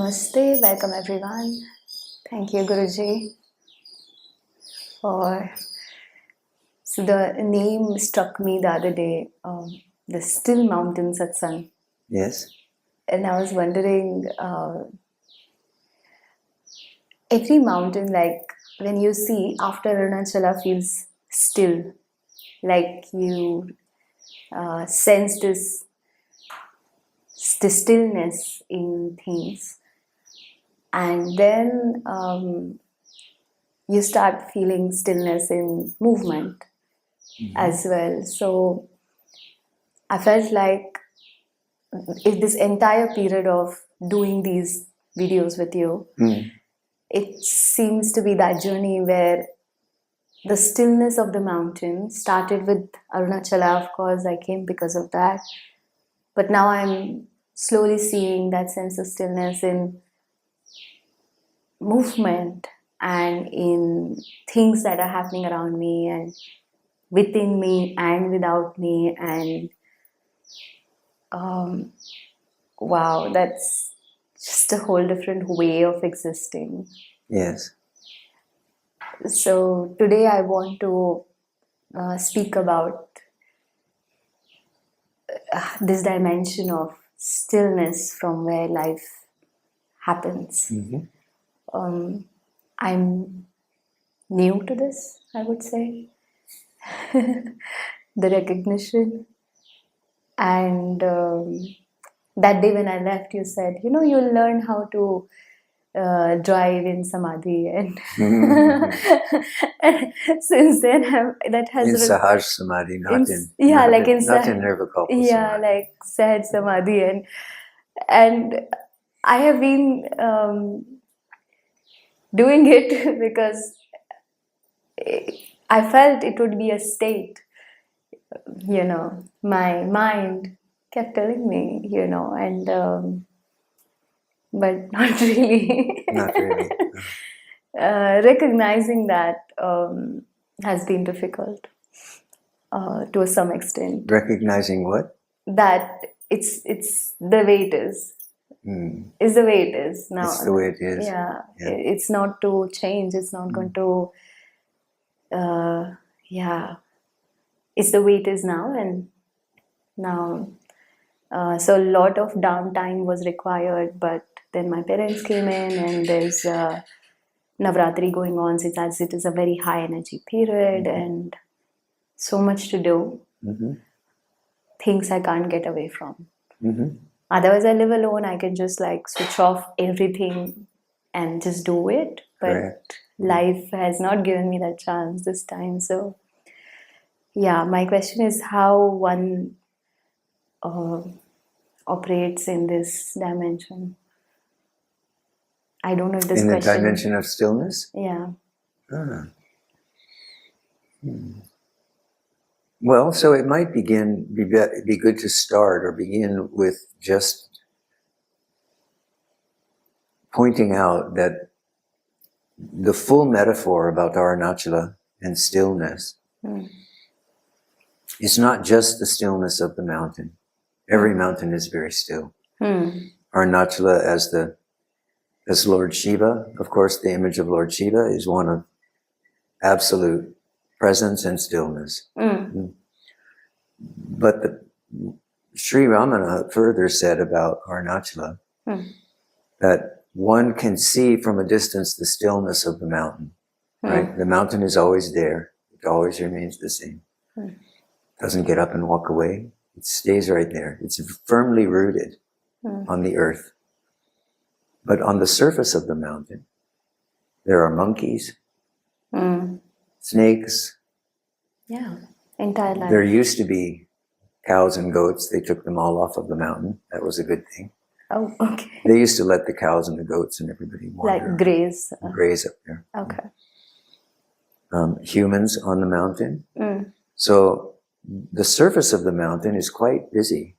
Namaste, welcome everyone. Thank you, Guruji, for so the name struck me the other day, the Still Mountain Satsang. Yes. And I was wondering, every mountain, like when you see after Arunachala feels still, like you sense this stillness in things. And then you start feeling stillness in movement as well. So I felt like if this entire period of doing these videos with you, it seems to be that journey where the stillness of the mountain started with Arunachala. Of course, I came because of that. But now I'm slowly seeing that sense of stillness in movement and in things that are happening around me and within me and without me. And wow, that's just a whole different way of existing. Yes. So today I want to speak about this dimension of stillness from where life happens. I'm new to this, I would say. The recognition. And that day when I left, you said, you'll learn how to drive in samadhi. And, and since then, that has... In Sahaj Samadhi, not in Nirvikalpa Yeah, Samadhi. like Sahaj Samadhi. And I have been doing it because I felt it would be a state. My mind kept telling me, and but not really. Not really. Recognizing that has been difficult to some extent. Recognizing what? That it's the way it is. Is the way it is now. It's the way it is. Yeah. It's not to change. It's not going to. It's the way it is now, and now. So a lot of downtime was required, but then my parents came in, and there's Navratri going on, as it is a very high energy period, and so much to do. Things I can't get away from. Otherwise, I live alone. I can just like switch off everything and just do it. But Correct. Life has not given me that chance this time. So, yeah, my question is how one operates in this dimension. I don't know if this question... In the question... dimension of stillness? Yeah. Well, so it might be good to start or begin with just pointing out that the full metaphor about Arunachala and stillness is not just the stillness of the mountain. Every mountain is very still. Arunachala as Lord Shiva, of course, the image of Lord Shiva is one of absolute presence and stillness. But Sri Ramana further said about Arunachala that one can see from a distance the stillness of the mountain. Right? The mountain is always there. It always remains the same. Doesn't get up and walk away. It stays right there. It's firmly rooted on the earth. But on the surface of the mountain, there are monkeys, snakes. Yeah, entire life. There used to be cows and goats. They took them all off of the mountain. That was a good thing. Oh, okay. They used to let the cows and the goats and everybody wander. Like graze. Graze up there. Okay. Humans on the mountain. So the surface of the mountain is quite busy,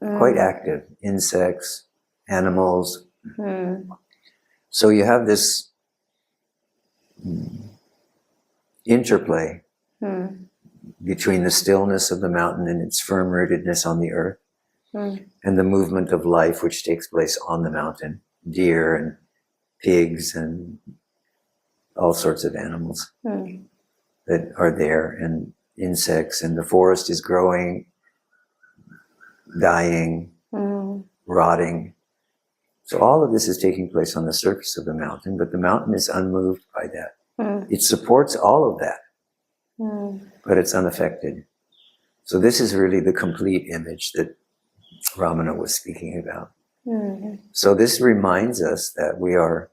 quite active. Insects, animals. So you have this interplay between the stillness of the mountain and its firm rootedness on the earth and the movement of life which takes place on the mountain deer and pigs and all sorts of animals that are there, and insects, and the forest is growing, dying, rotting. So all of this is taking place on the surface of the mountain, but the mountain is unmoved by that. It supports all of that, but it's unaffected. So this is really the complete image that Ramana was speaking about. So this reminds us that we are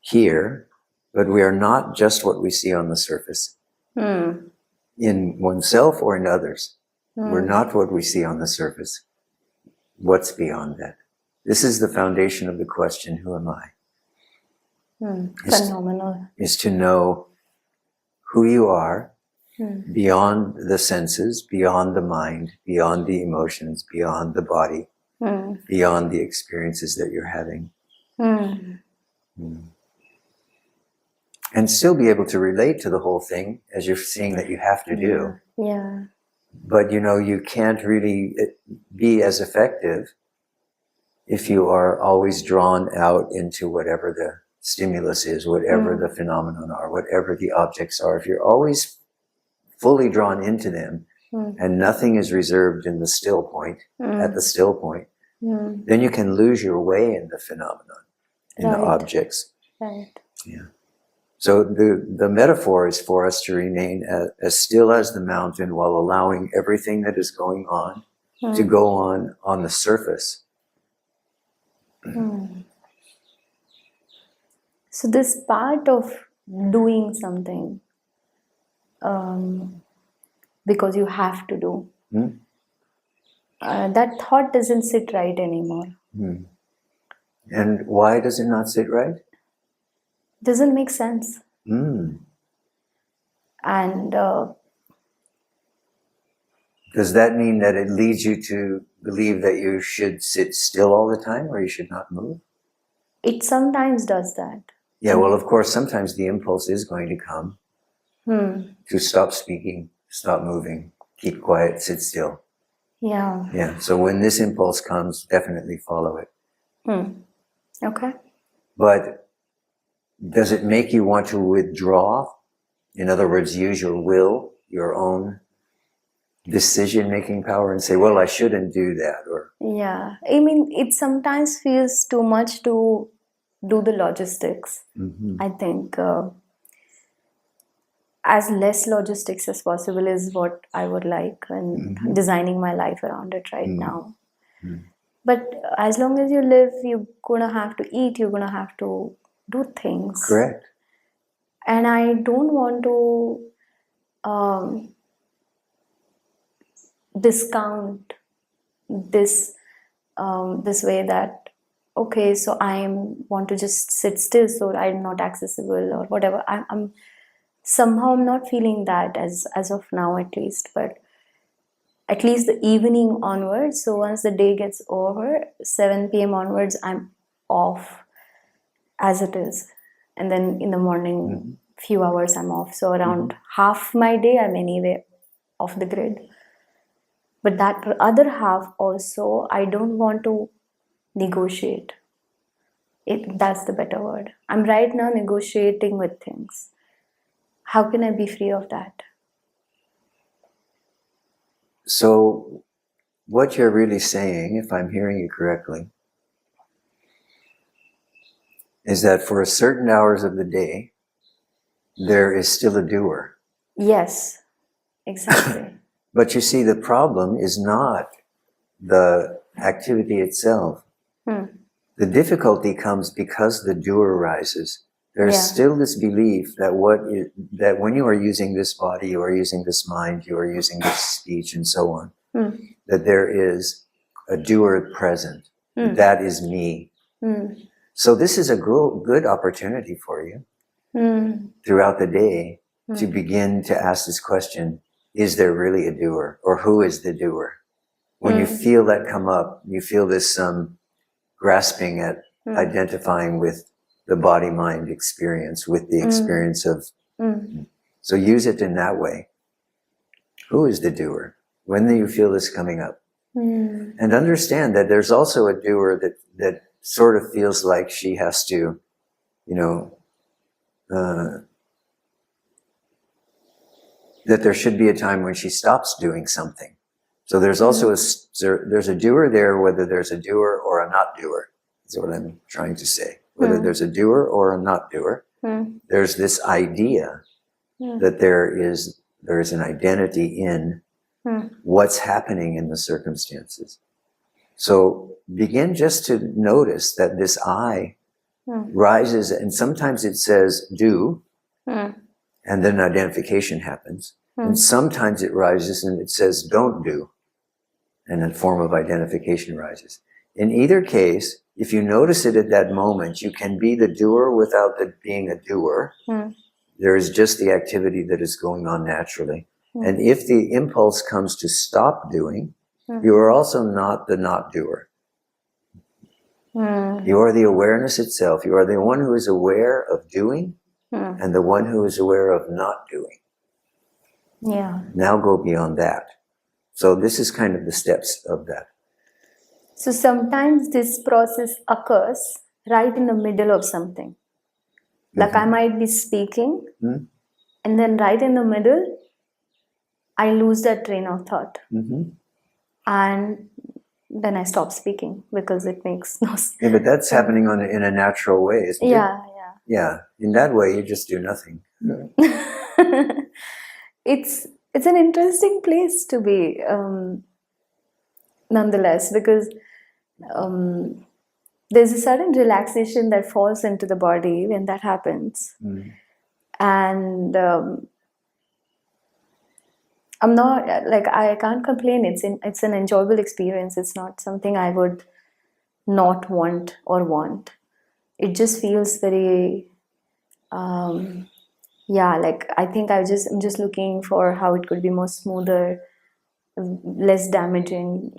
here, but we are not just what we see on the surface. In oneself or in others. We're not what we see on the surface. What's beyond that? This is the foundation of the question, who am I? Phenomenal. Is to know who you are beyond the senses, beyond the mind, beyond the emotions, beyond the body, beyond the experiences that you're having. And still be able to relate to the whole thing as you're seeing that you have to do. Yeah. But you can't really be as effective if you are always drawn out into whatever the stimulus is, whatever the phenomenon are, whatever the objects are. If you're always fully drawn into them and nothing is reserved in the still point, at the still point, then you can lose your way in the phenomenon, in the objects. Right. Yeah. So the metaphor is for us to remain as still as the mountain while allowing everything that is going on to go on the surface. So this part of doing something because you have to do, that thought doesn't sit right anymore. And why does it not sit right? Doesn't make sense. And does that mean that it leads you to believe that you should sit still all the time or you should not move? It sometimes does that. Yeah, well, of course, sometimes the impulse is going to come to stop speaking, stop moving, keep quiet, sit still. Yeah. Yeah, so when this impulse comes, definitely follow it. Okay. But does it make you want to withdraw? In other words, use your will, your own decision-making power and say, well, I shouldn't do that. Or yeah. I mean, it sometimes feels too much to do the logistics. I think as less logistics as possible is what I would like, and designing my life around it right now. But as long as you live, you're going to have to eat, you're going to have to do things. correct. And I don't want to discount this this way that, okay, so I want to just sit still, so I'm not accessible or whatever. I'm somehow not feeling that as of now, at least. But at least the evening onwards, so once the day gets over, 7 p.m. onwards, I'm off as it is. And then in the morning, few hours I'm off. So around half my day, I'm anyway off the grid. But that other half also, I don't want to negotiate. That's the better word. I'm right now negotiating with things. How can I be free of that? So what you're really saying, if I'm hearing you correctly, is that for certain hours of the day, there is still a doer. Yes, exactly. But you see, the problem is not the activity itself. The difficulty comes because the doer arises. There's still this belief that that when you are using this body, you are using this mind, you are using this speech, and so on, that there is a doer present. That is me. So this is a good opportunity for you throughout the day to begin to ask this question, is there really a doer? Or who is the doer? When you feel that come up, you feel this grasping at identifying with the body-mind experience, with the experience of... So use it in that way. Who is the doer? When do you feel this coming up? And understand that there's also a doer that sort of feels like she has to, that there should be a time when she stops doing something. So there's also there's a doer there, whether there's a doer or a not doer, is what I'm trying to say. Whether there's a doer or a not doer, there's this idea that there is an identity in what's happening in the circumstances. So begin just to notice that this I rises, and sometimes it says do, and then identification happens. And sometimes it rises and it says don't do, and a form of identification rises. In either case, if you notice it at that moment, you can be the doer without being a doer. There is just the activity that is going on naturally. And if the impulse comes to stop doing, you are also not the not doer. You are the awareness itself. You are the one who is aware of doing and the one who is aware of not doing. Yeah. Now go beyond that. So this is kind of the steps of that. So sometimes this process occurs right in the middle of something. Like I might be speaking, and then right in the middle, I lose that train of thought. And then I stop speaking because it makes no sense. Yeah, but that's happening in a natural way, isn't it? Yeah. Yeah. In that way, you just do nothing. It's an interesting place to be, nonetheless, because there's a certain relaxation that falls into the body when that happens. And I'm not, like, I can't complain. It's an enjoyable experience. It's not something I would not want or want. It just feels very, like I think I'm just looking for how it could be more smoother, less damaging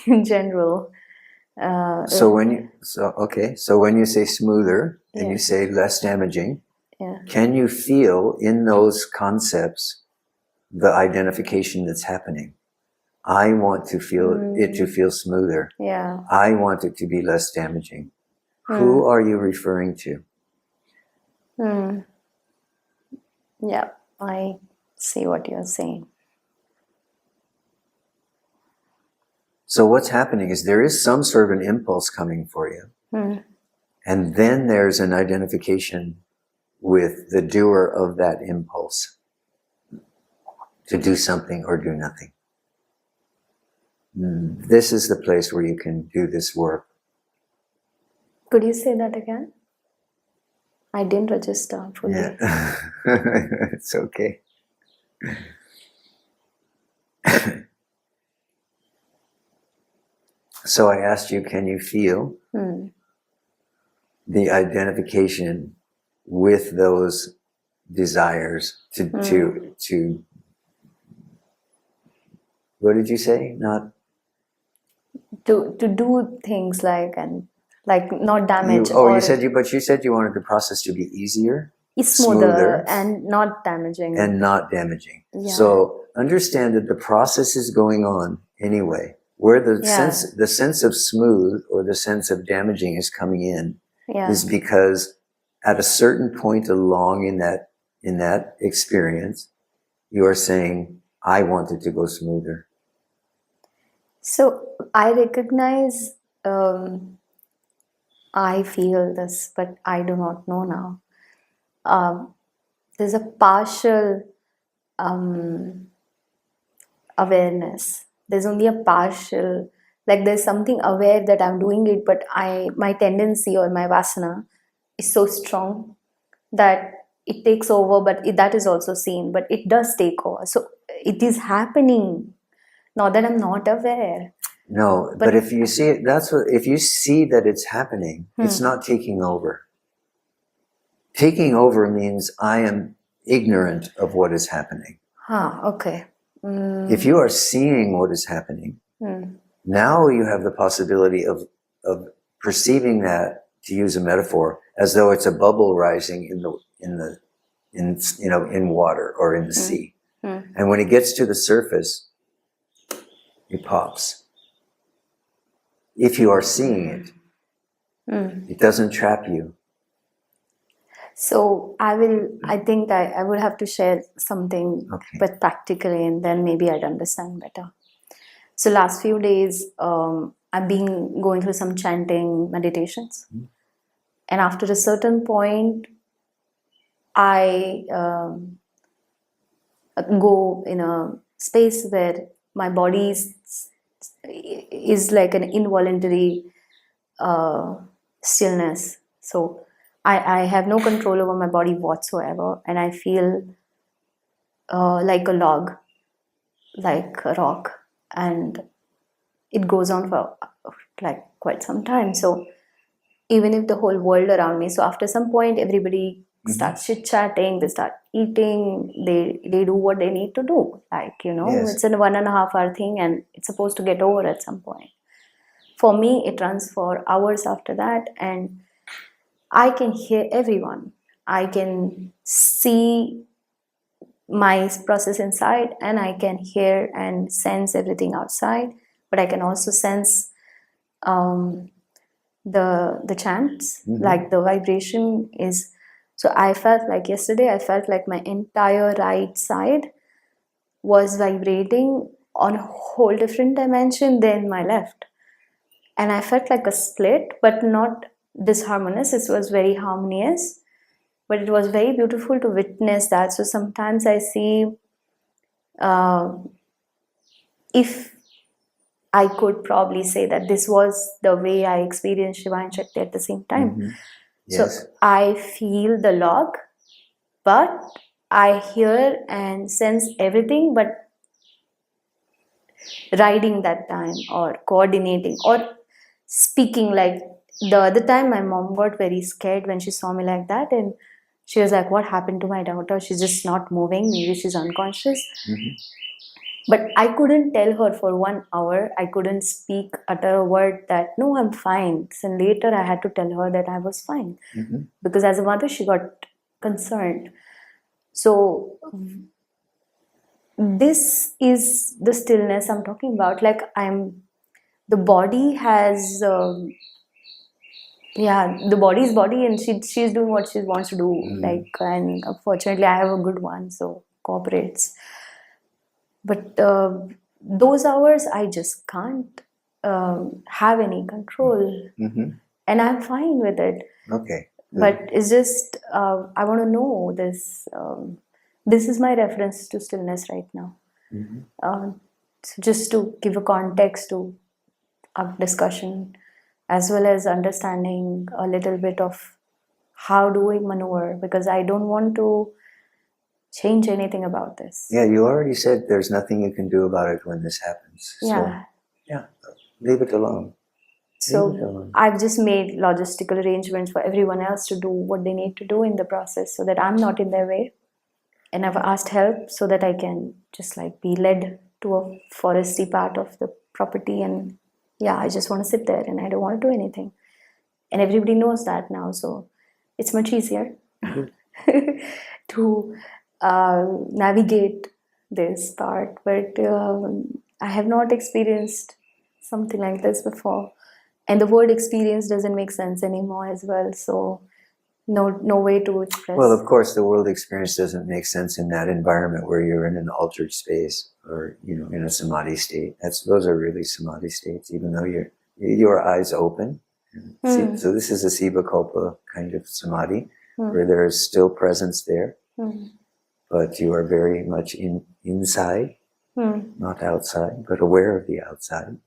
in general. So when you say smoother and you say less damaging, can you feel in those concepts the identification that's happening? I want to feel it to feel smoother. Yeah. I want it to be less damaging. Who are you referring to? Yeah, I see what you're saying. So what's happening is there is some sort of an impulse coming for you. And then there's an identification with the doer of that impulse to do something or do nothing. This is the place where you can do this work. Could you say that again? I didn't register fully. Yeah. It's okay. So I asked you, can you feel the identification with those desires to what did you say? Not to do things like not damage. You said you wanted the process to be easier, smoother and not damaging. Yeah. So understand that the process is going on anyway. Where the sense of smooth or the sense of damaging is coming in is because at a certain point along in that experience, you are saying, I want it to go smoother. So I recognize I feel this, but I do not know now. There's a partial awareness. There's only a partial, like there's something aware that I'm doing it, but my tendency or my vasana is so strong that it takes over, but that is also seen, but it does take over. So it is happening, not that I'm not aware. No, but if you see it, if you see that it's happening, it's not taking over. Taking over means I am ignorant of what is happening. Okay. If you are seeing what is happening, now you have the possibility of perceiving that, to use a metaphor, as though it's a bubble rising in water or in the sea. And when it gets to the surface, it pops. if you are seeing it. It doesn't trap you. So I think that I would have to share something, but practically, and then maybe I'd understand better. So last few days, I've been going through some chanting meditations. And after a certain point, I go in a space where my body is like an involuntary stillness. So I have no control over my body whatsoever, and I feel like a log, like a rock, and it goes on for like quite some time. So even if the whole world around me, so after some point everybody starts chit-chatting, they start eating, they do what they need to do, like, it's a 1.5 hour thing, and it's supposed to get over at some point. For me, it runs for hours after that, and I can hear everyone. I can see my process inside, and I can hear and sense everything outside, but I can also sense the chants, like the vibration is. So I felt like yesterday, I felt like my entire right side was vibrating on a whole different dimension than my left. And I felt like a split, but not disharmonious. It was very harmonious, but it was very beautiful to witness that. So sometimes I see, if I could probably say that this was the way I experienced Shiva and Shakti at the same time. Yes. So I feel the log, but I hear and sense everything, but riding that time or coordinating or speaking. Like the other time, my mom got very scared when she saw me like that, and she was like, what happened to my daughter? She's just not moving. Maybe she's unconscious. But I couldn't tell her for 1 hour. I couldn't utter a word that, no, I'm fine. And later I had to tell her that I was fine. Because as a mother, she got concerned. So this is the stillness I'm talking about. Like the body has, the body is body, and she's doing what she wants to do. Like, and unfortunately, I have a good one, so cooperates. But those hours, I just can't have any control, and I'm fine with it. Okay. Good. But it's just I want to know this. This is my reference to stillness right now. So just to give a context to our discussion, as well as understanding a little bit of how do we maneuver, because I don't want to change anything about this. Yeah, you already said there's nothing you can do about it when this happens. Yeah. So, leave it alone. So I've just made logistical arrangements for everyone else to do what they need to do in the process, so that I'm not in their way. And I've asked help so that I can just like be led to a foresty part of the property, and I just want to sit there and I don't want to do anything. And everybody knows that now, so it's much easier to navigate this part. But I have not experienced something like this before, and the word experience doesn't make sense anymore as well. So no way to express. Well, of course, the world experience doesn't make sense in that environment where you're in an altered space or in a samadhi state. Those are really samadhi states, even though your eyes open. So this is a Sivakalpa kind of samadhi where there is still presence there, but you are very much inside, not outside, but aware of the outside.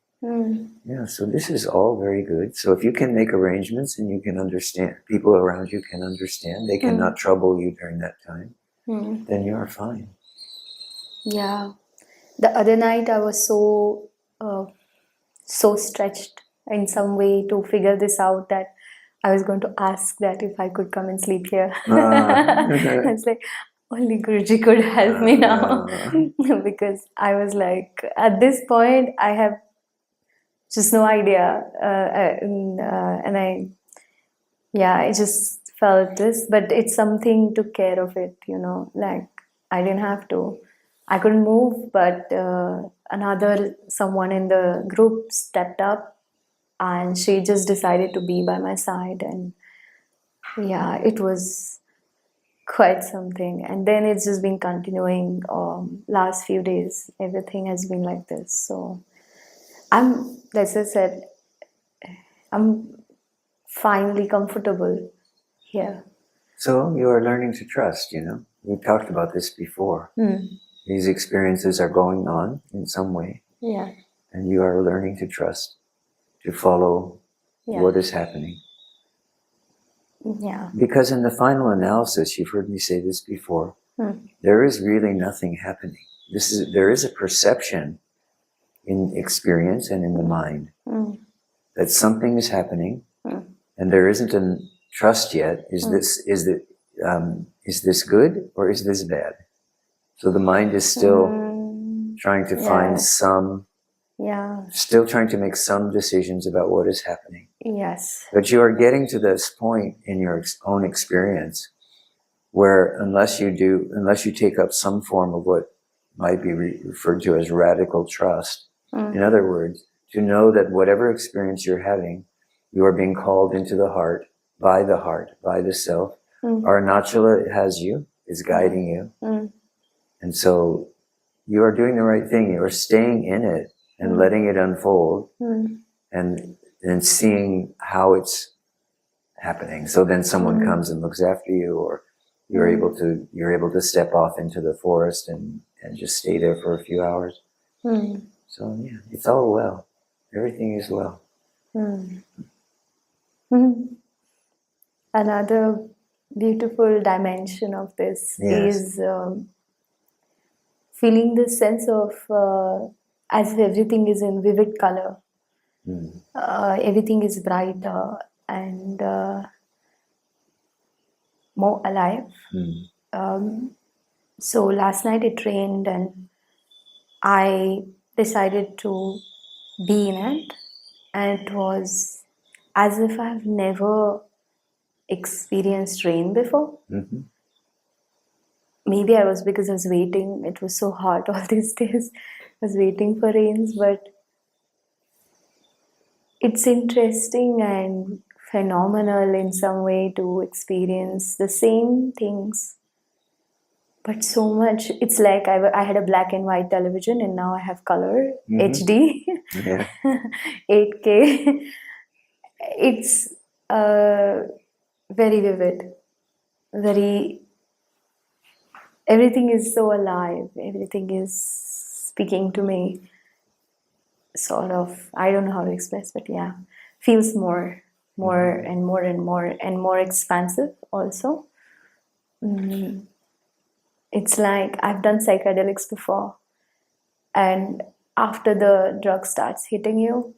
Yeah, so this is all very good. So if you can make arrangements and you can understand, people around you can understand, they cannot trouble you during that time, then you are fine. Yeah. The other night I was so stretched in some way to figure this out that I was going to ask that if I could come and sleep here. It's like, only Guruji could help me now. Because I was like, at this point, I have just no idea. And I just felt this, but it's something took care of it, like I didn't have to. I couldn't move, but someone in the group stepped up and she just decided to be by my side, and yeah, it was quite something. And then it's just been continuing. Last few days, everything has been like this. So as I said, I'm finally comfortable here. So you are learning to trust, We talked about this before. These experiences are going on in some way. Yeah. And you are learning to trust, to follow what is happening. Yeah. Because in the final analysis, you've heard me say this before, there is really nothing happening. There is a perception in experience and in the mind that something is happening, and there isn't a trust yet. Is this good or is this bad? So the mind is still trying to find still trying to make some decisions about what is happening. Yes. But you are getting to this point in your own experience where unless you take up some form of what might be referred to as radical trust, in other words, to know that whatever experience you're having, you are being called into the heart, by the self. Arunachala has you, is guiding you. And so you are doing the right thing. You are staying in it and letting it unfold and seeing how it's happening. So then someone comes and looks after you, or you're able to step off into the forest and just stay there for a few hours. So yeah, it's all well. Everything is well. Another beautiful dimension of this is feeling this sense of as if everything is in vivid color. Everything is brighter and more alive. So last night it rained and I decided to be in it, and it was as if I've never experienced rain before. Maybe I was because I was waiting. It was so hot all these days. I was waiting for rains, but it's interesting and phenomenal in some way to experience the same things, but so much. It's like I had a black and white television and now I have color, HD, 8K. It's very vivid, everything is so alive, everything is speaking to me, sort of. I don't know how to express, but yeah, feels more and more and more and more expansive also. It's like I've done psychedelics before, and after the drug starts hitting you,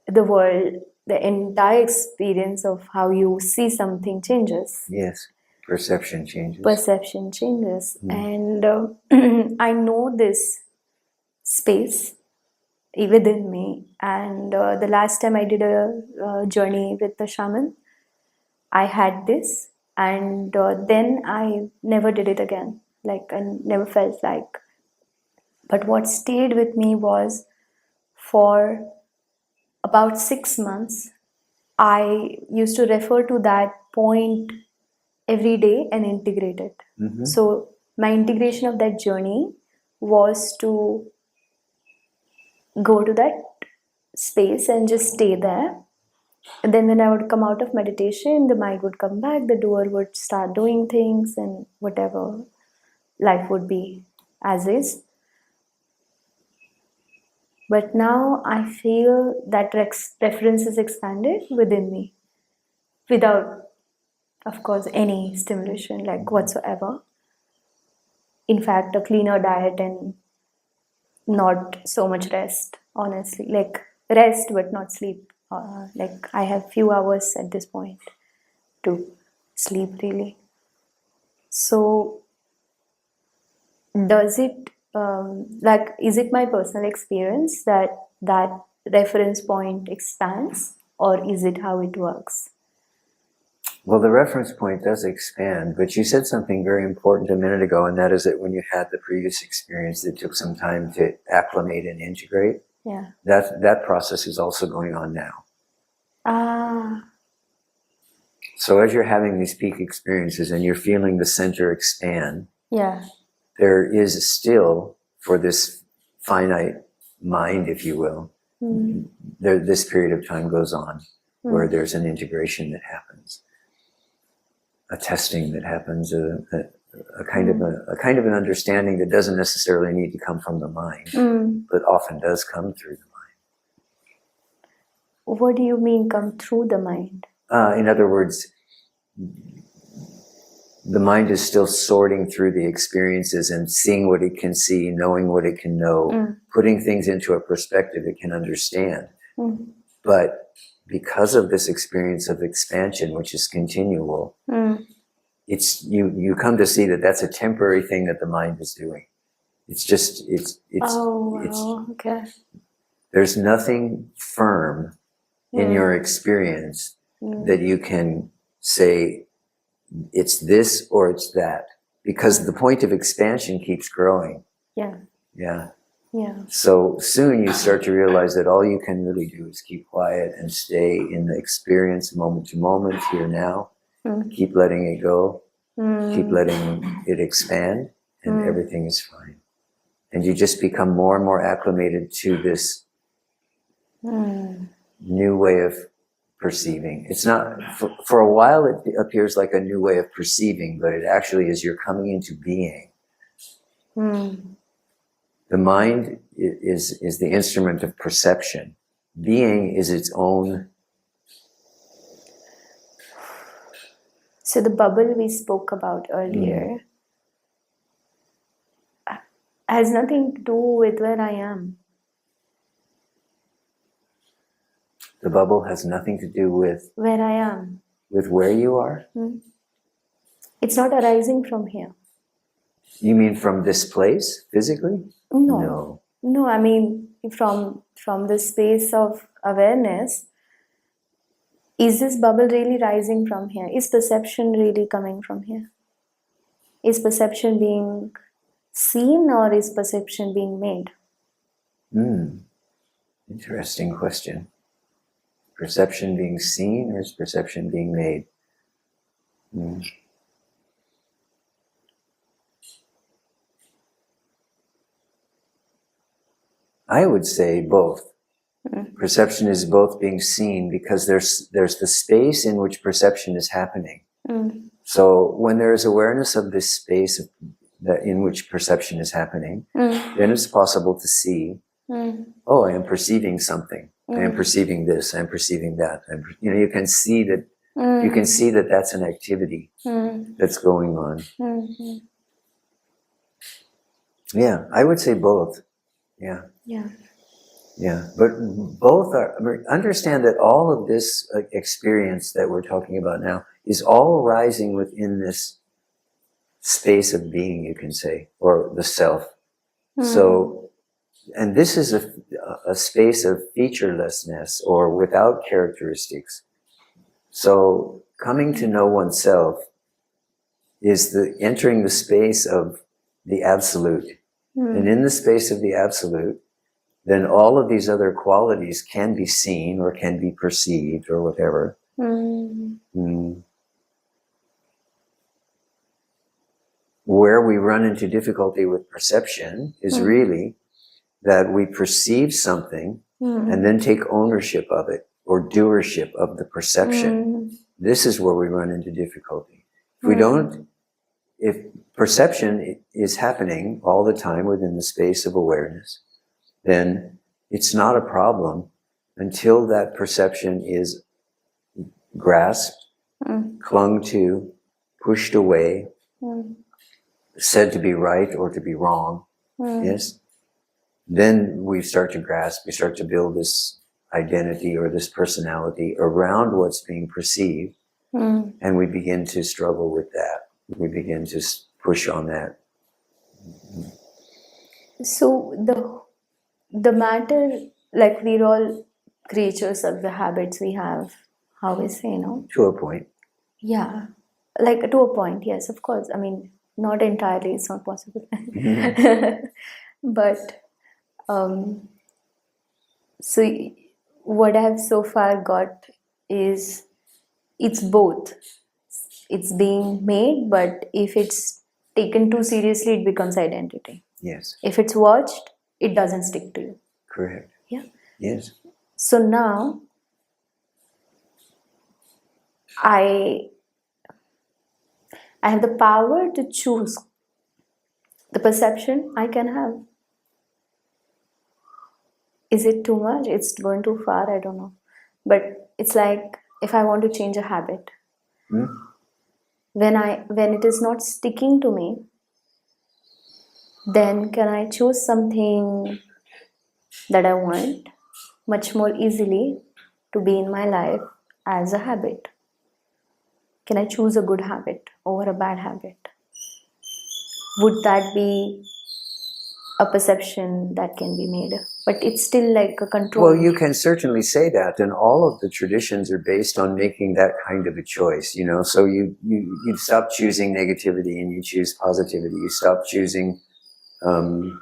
the world, the entire experience of how you see something changes. Yes, perception changes. And I know this space within me, and the last time I did a journey with the shaman, I had this, and then I never did it again. Like, I never felt like. But what stayed with me was, for about 6 months, I used to refer to that point every day and integrate it. So my integration of that journey was to go to that space and just stay there. And then when I would come out of meditation, the mind would come back, the doer would start doing things, and whatever, life would be as is. But now I feel that reference is expanded within me without, of course, any stimulation like whatsoever. In fact, a cleaner diet and not so much rest, honestly. Like rest but not sleep. Like I have few hours at this point to sleep really. So does it, is it my personal experience that reference point expands, or is it how it works? Well, the reference point does expand, but you said something very important a minute ago, and that is that when you had the previous experience, it took some time to acclimate and integrate. Yeah. That process is also going on now. Ah. So as you're having these peak experiences and you're feeling the center expand, Yeah. there is still, for this finite mind, if you will, this period of time goes on where there's an integration that happens, a testing that happens, a kind of an understanding that doesn't necessarily need to come from the mind, but often does come through the mind. What do you mean come through the mind? In other words, the mind is still sorting through the experiences and seeing what it can see, knowing what it can know, putting things into a perspective it can understand. But because of this experience of expansion, which is continual, it's you come to see that that's a temporary thing that the mind is doing. It's just Okay. There's nothing firm in your experience that you can say it's this or it's that, because the point of expansion keeps growing. Yeah. So soon you start to realize that all you can really do is keep quiet and stay in the experience moment to moment, here now. Keep letting it go. Keep letting it expand, and everything is fine. And you just become more and more acclimated to this new way of perceiving. It's not, for a while it appears like a new way of perceiving, but it actually is you're coming into being. The mind is the instrument of perception. Being is its own. So the bubble we spoke about earlier has nothing to do with where I am. The bubble has nothing to do with where I am. With where you are? It's not arising from here. You mean from this place, physically? No. No, I mean from the space of awareness. Is this bubble really rising from here? Is perception really coming from here? Is perception being seen or is perception being made? Interesting question. Perception being seen or is perception being made? I would say both. Perception is both being seen because there's the space in which perception is happening. So when there is awareness of this space in which perception is happening, then it's possible to see, oh, I am perceiving something. I am perceiving this. I am perceiving that. You can see that. You can see that that's an activity that's going on. Yeah, I would say both. Yeah. But both are. Understand that all of this experience that we're talking about now is all arising within this space of being, you can say, or the self. So, and this is a space of featurelessness or without characteristics. So, coming to know oneself is entering the space of the absolute. And in the space of the absolute, then all of these other qualities can be seen or can be perceived or whatever. Where we run into difficulty with perception is really that we perceive something and then take ownership of it or doership of the perception. This is where we run into difficulty. If perception is happening all the time within the space of awareness, then it's not a problem until that perception is grasped, clung to, pushed away, said to be right or to be wrong. Yes? Then we start to grasp, we start to build this identity or this personality around what's being perceived, and we begin to struggle with that. We begin to push on that. So the matter, like we're all creatures of the habits we have, how we say, To a point. Yeah. Like to a point, yes, of course. I mean, not entirely, it's not possible. But So what I have so far got is it's both. It's being made, but if it's taken too seriously, it becomes identity. Yes. If it's watched, it doesn't stick to you. Correct. Yeah. Yes. So now I have the power to choose the perception I can have. Is it too much? It's going too far? I don't know. But it's like if I want to change a habit, when it is not sticking to me, then can I choose something that I want much more easily to be in my life as a habit? Can I choose a good habit over a bad habit? Would that be a perception that can be made? But it's still like a control. Well, you can certainly say that, and all of the traditions are based on making that kind of a choice, you know. So you stop choosing negativity and you choose positivity. You stop choosing the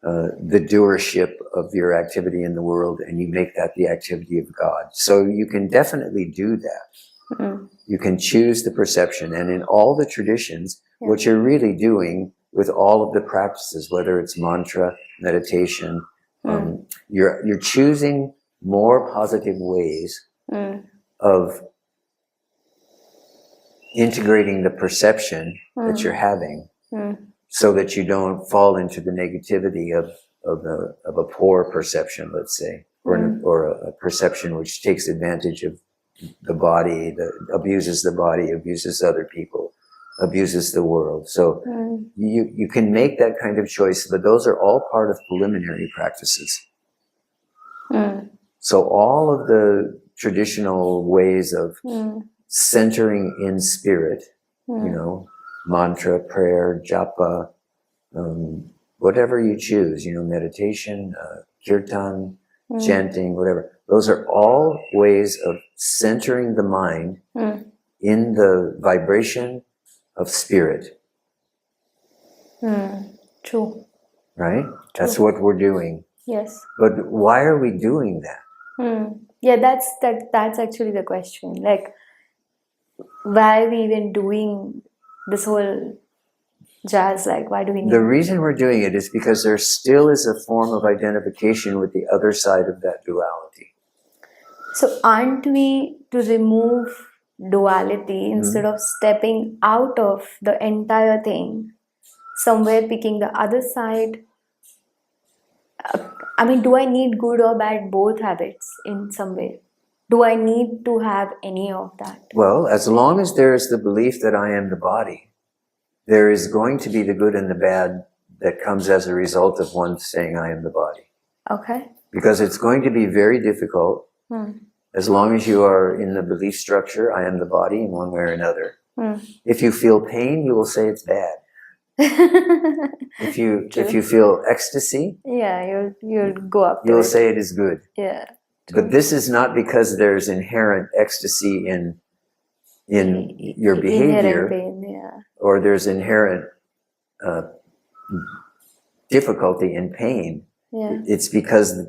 doership of your activity in the world, and you make that the activity of God. So you can definitely do that. You can choose the perception, and in all the traditions, what you're really doing with all of the practices, whether it's mantra, meditation, you're choosing more positive ways of integrating the perception that you're having, so that you don't fall into the negativity of a poor perception, let's say, or a perception which takes advantage of the body, abuses the body, abuses other people, abuses the world. So you can make that kind of choice, but those are all part of preliminary practices. So all of the traditional ways of centering in spirit, you know, mantra, prayer, japa, whatever you choose, you know, meditation, kirtan, chanting, whatever. Those are all ways of centering the mind in the vibration of spirit. True. Right? That's what we're doing. Yes. But why are we doing that? Yeah, that's actually the question. Like, why are we even doing this whole jazz? Like, why do we need The reason we're doing it is because there still is a form of identification with the other side of that duality. So aren't we to remove duality instead of stepping out of the entire thing, somewhere picking the other side? I mean, do I need good or bad both habits in some way? Do I need to have any of that? Well, as long as there is the belief that I am the body, there is going to be the good and the bad that comes as a result of one saying I am the body. Okay. Because it's going to be very difficult, as long as you are in the belief structure, I am the body in one way or another. If you feel pain, you will say it's bad. If you feel ecstasy, you'll go up. You'll say it is good. Yeah. But this is not because there's inherent ecstasy in your behavior, Inherent pain, or there's inherent difficulty in pain. Yeah. It's because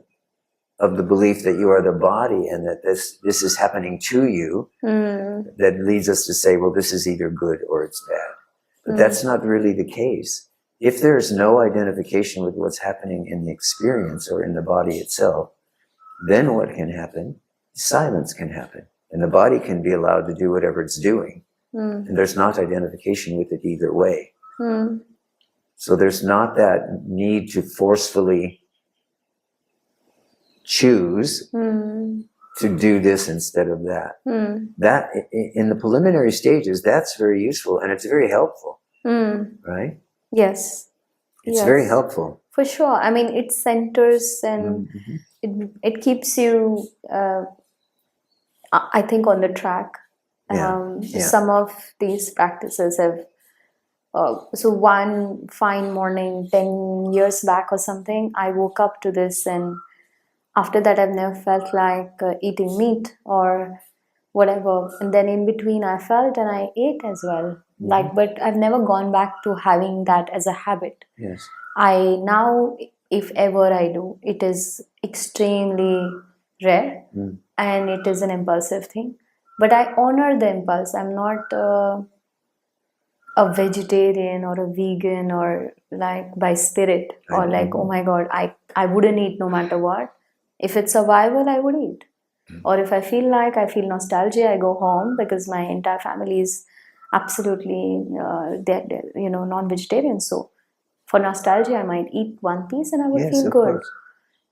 of the belief that you are the body and that this is happening to you that leads us to say, well, this is either good or it's bad. But that's not really the case. If there's no identification with what's happening in the experience or in the body itself, then what can happen? Silence can happen. And the body can be allowed to do whatever it's doing. And there's not identification with it either way. So there's not that need to forcefully choose to do this instead of that. That, in the preliminary stages, that's very useful and it's very helpful. Right? Yes. It's very helpful. For sure. I mean, it centers and it keeps you, I think, on the track. Some of these practices have, so one fine morning 10 years back or something, I woke up to this, and after that I've never felt like eating meat or whatever, and then in between I felt and I ate as well, but I've never gone back to having that as a habit. Yes. I now if ever I do, it is extremely rare and it is an impulsive thing. But I honor the impulse. I'm not a vegetarian or a vegan or like by spirit or like, oh my God, I wouldn't eat no matter what. If it's survival, I would eat. Or if I feel nostalgia, I go home because my entire family is absolutely they're non-vegetarian. So for nostalgia, I might eat one piece and I would feel good. Course.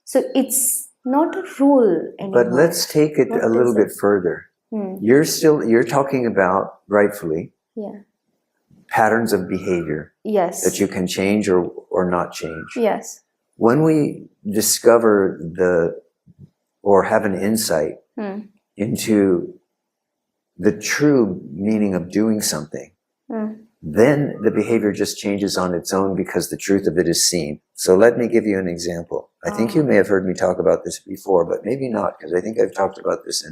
So it's not a rule anymore. But let's take it a little bit further. You're talking about, rightfully, patterns of behavior. Yes. That you can change or not change. Yes. When we discover or have an insight into the true meaning of doing something, then the behavior just changes on its own because the truth of it is seen. So let me give you an example. I think you may have heard me talk about this before, but maybe not, because I think I've talked about this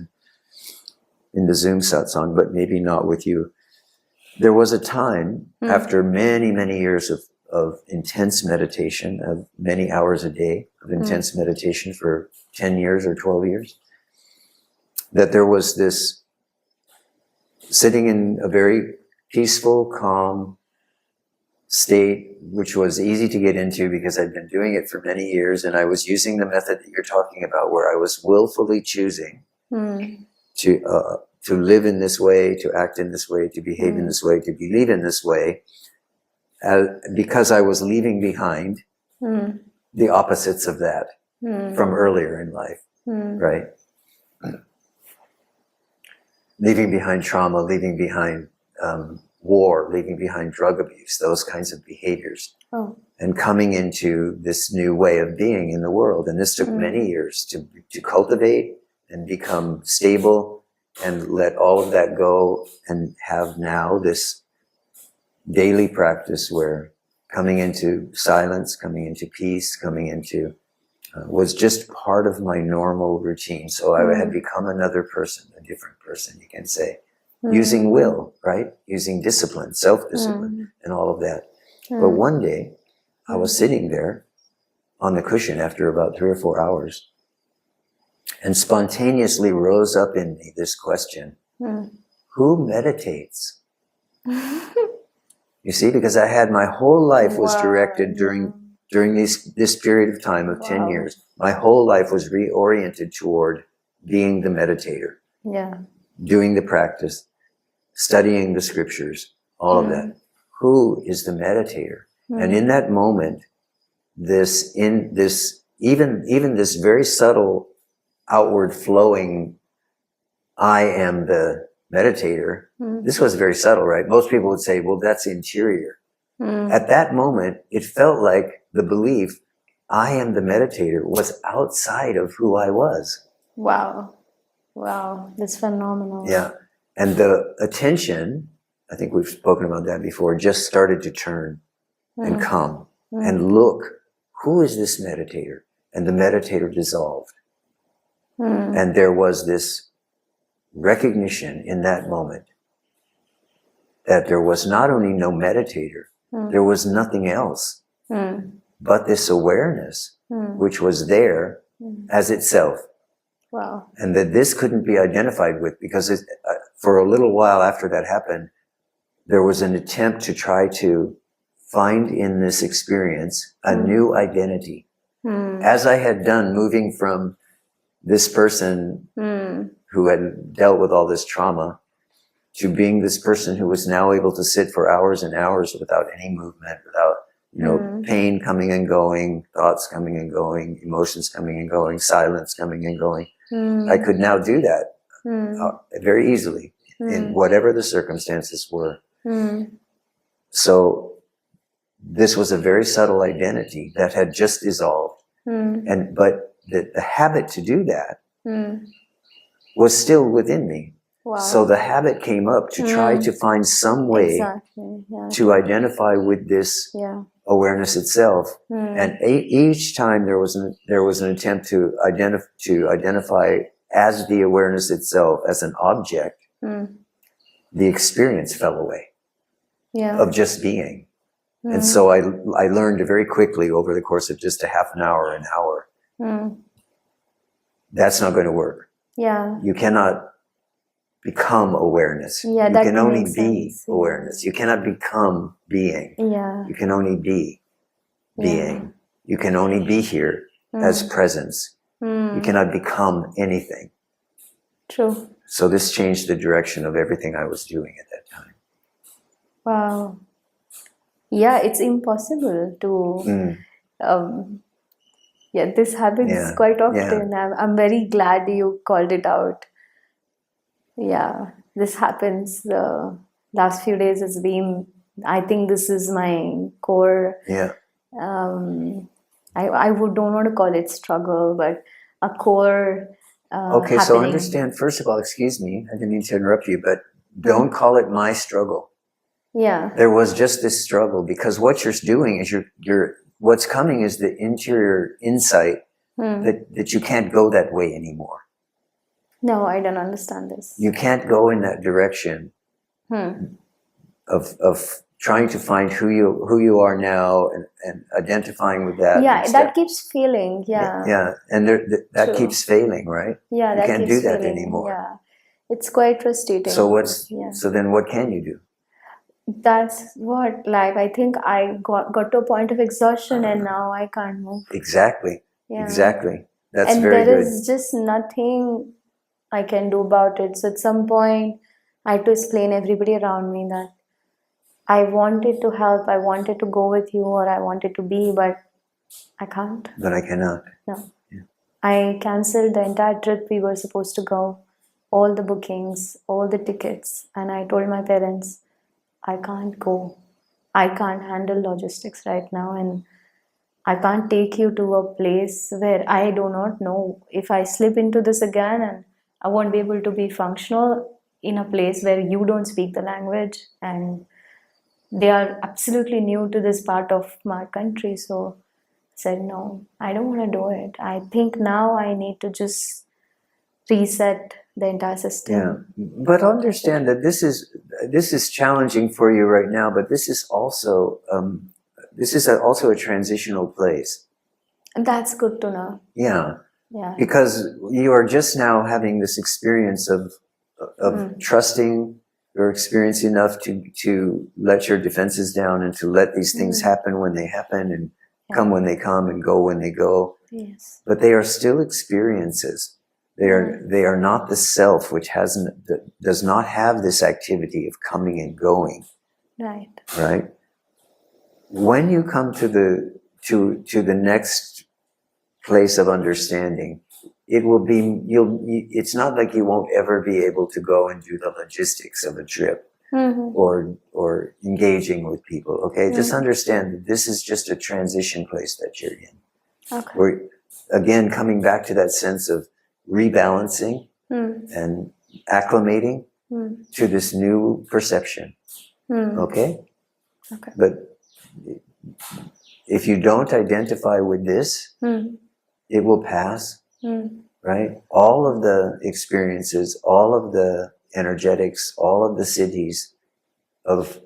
in the Zoom satsang, but maybe not with you. There was a time after many, many years of intense meditation, of many hours a day of intense meditation for 10 years or 12 years, that there was this sitting in a very peaceful, calm state, which was easy to get into because I'd been doing it for many years, and I was using the method that you're talking about, where I was willfully choosing to live in this way, to act in this way, to behave in this way, to believe in this way, because I was leaving behind the opposites of that from earlier in life, right? Leaving behind trauma, leaving behind war, leaving behind drug abuse, those kinds of behaviors, and coming into this new way of being in the world. And this took many years to cultivate and become stable and let all of that go, and have now this daily practice where coming into silence, coming into peace, coming into was just part of my normal routine. So I had become another person, a different person, you can say, using will, right? Using discipline, self-discipline, and all of that. But one day I was sitting there on the cushion after about 3 or 4 hours, and spontaneously rose up in me this question: who meditates? You see, because I had my whole life was directed during this period of time of 10 years. My whole life was reoriented toward being the meditator, doing the practice, studying the scriptures, all of that. Who is the meditator? And in that moment, even this very subtle outward flowing, I am the meditator. This was very subtle, right? Most people would say, well, that's interior. At that moment, it felt like the belief, I am the meditator, was outside of who I was. Wow. That's phenomenal. Yeah. And the attention, I think we've spoken about that before, just started to turn and come and look, who is this meditator? And the meditator dissolved. And there was this recognition in that moment that there was not only no meditator, there was nothing else but this awareness, which was there as itself. Wow. And that this couldn't be identified with, because for a little while after that happened, there was an attempt to try to find in this experience a new identity. As I had done, moving from this person who had dealt with all this trauma to being this person who was now able to sit for hours and hours without any movement, without, pain coming and going, thoughts coming and going, emotions coming and going, silence coming and going. I could now do that very easily in whatever the circumstances were. So this was a very subtle identity that had just dissolved. But the habit to do that was still within me. Wow. So the habit came up to try to find some way to identify with this awareness itself. And each time there was an attempt to identify as the awareness itself, as an object, the experience fell away of just being. And so I learned very quickly over the course of just a half an hour, that's not going to work. Yeah. You cannot become awareness. Yeah, you that can only makes be sense. awareness. You cannot become being. Yeah. You can only be being. You can only be here as presence. You cannot become anything. True. So this changed the direction of everything I was doing at that time. Wow. Yeah, it's impossible to. This happens quite often. I'm very glad you called it out. Yeah, this happens. The last few days has been. I think this is my core. Yeah. I don't want to call it struggle, but a core. Okay, happening. so understand. First of all, excuse me, I didn't mean to interrupt you, but don't call it my struggle. Yeah. There was just this struggle because what you're doing is you're what's coming is the interior insight that you can't go that way anymore. No, I don't understand this. You can't go in that direction of trying to find who you are now and identifying with that. Yeah, that keeps failing. Yeah. Yeah, and that keeps failing, right? Yeah, that you can't keeps do that failing. anymore. Yeah, it's quite frustrating. So then what can you do? That's what, like, I think I got to a point of exhaustion and now I can't move. Exactly. Yeah. Exactly. That's and very good. And there is just nothing I can do about it. So at some point, I had to explain everybody around me that I wanted to help, I wanted to go with you, or I wanted to be, but I can't. But I cannot. No. Yeah. I cancelled the entire trip we were supposed to go, all the bookings, all the tickets, and I told my parents, I can't go. I can't handle logistics right now, and I can't take you to a place where I do not know if I slip into this again and I won't be able to be functional in a place where you don't speak the language and they are absolutely new to this part of my country. So I said, no, I don't want to do it. I think now I need to just reset the entire system. Yeah, but understand that this is challenging for you right now, but this is also a transitional place. That's good to know. Yeah. Yeah. Because you are just now having this experience of trusting your experience enough to let your defenses down and to let these things happen when they happen and come when they come and go when they go. Yes. But they are still experiences. They are not the self, which does not have this activity of coming and going. Right. Right. When you come to the next place of understanding, it will be it's not like you won't ever be able to go and do the logistics of a trip or engaging with people. Okay, just understand that this is just a transition place that you're in. Okay. We're again coming back to that sense of rebalancing and acclimating to this new perception. Okay? Okay. But if you don't identify with this, it will pass, right? All of the experiences, all of the energetics, all of the siddhis of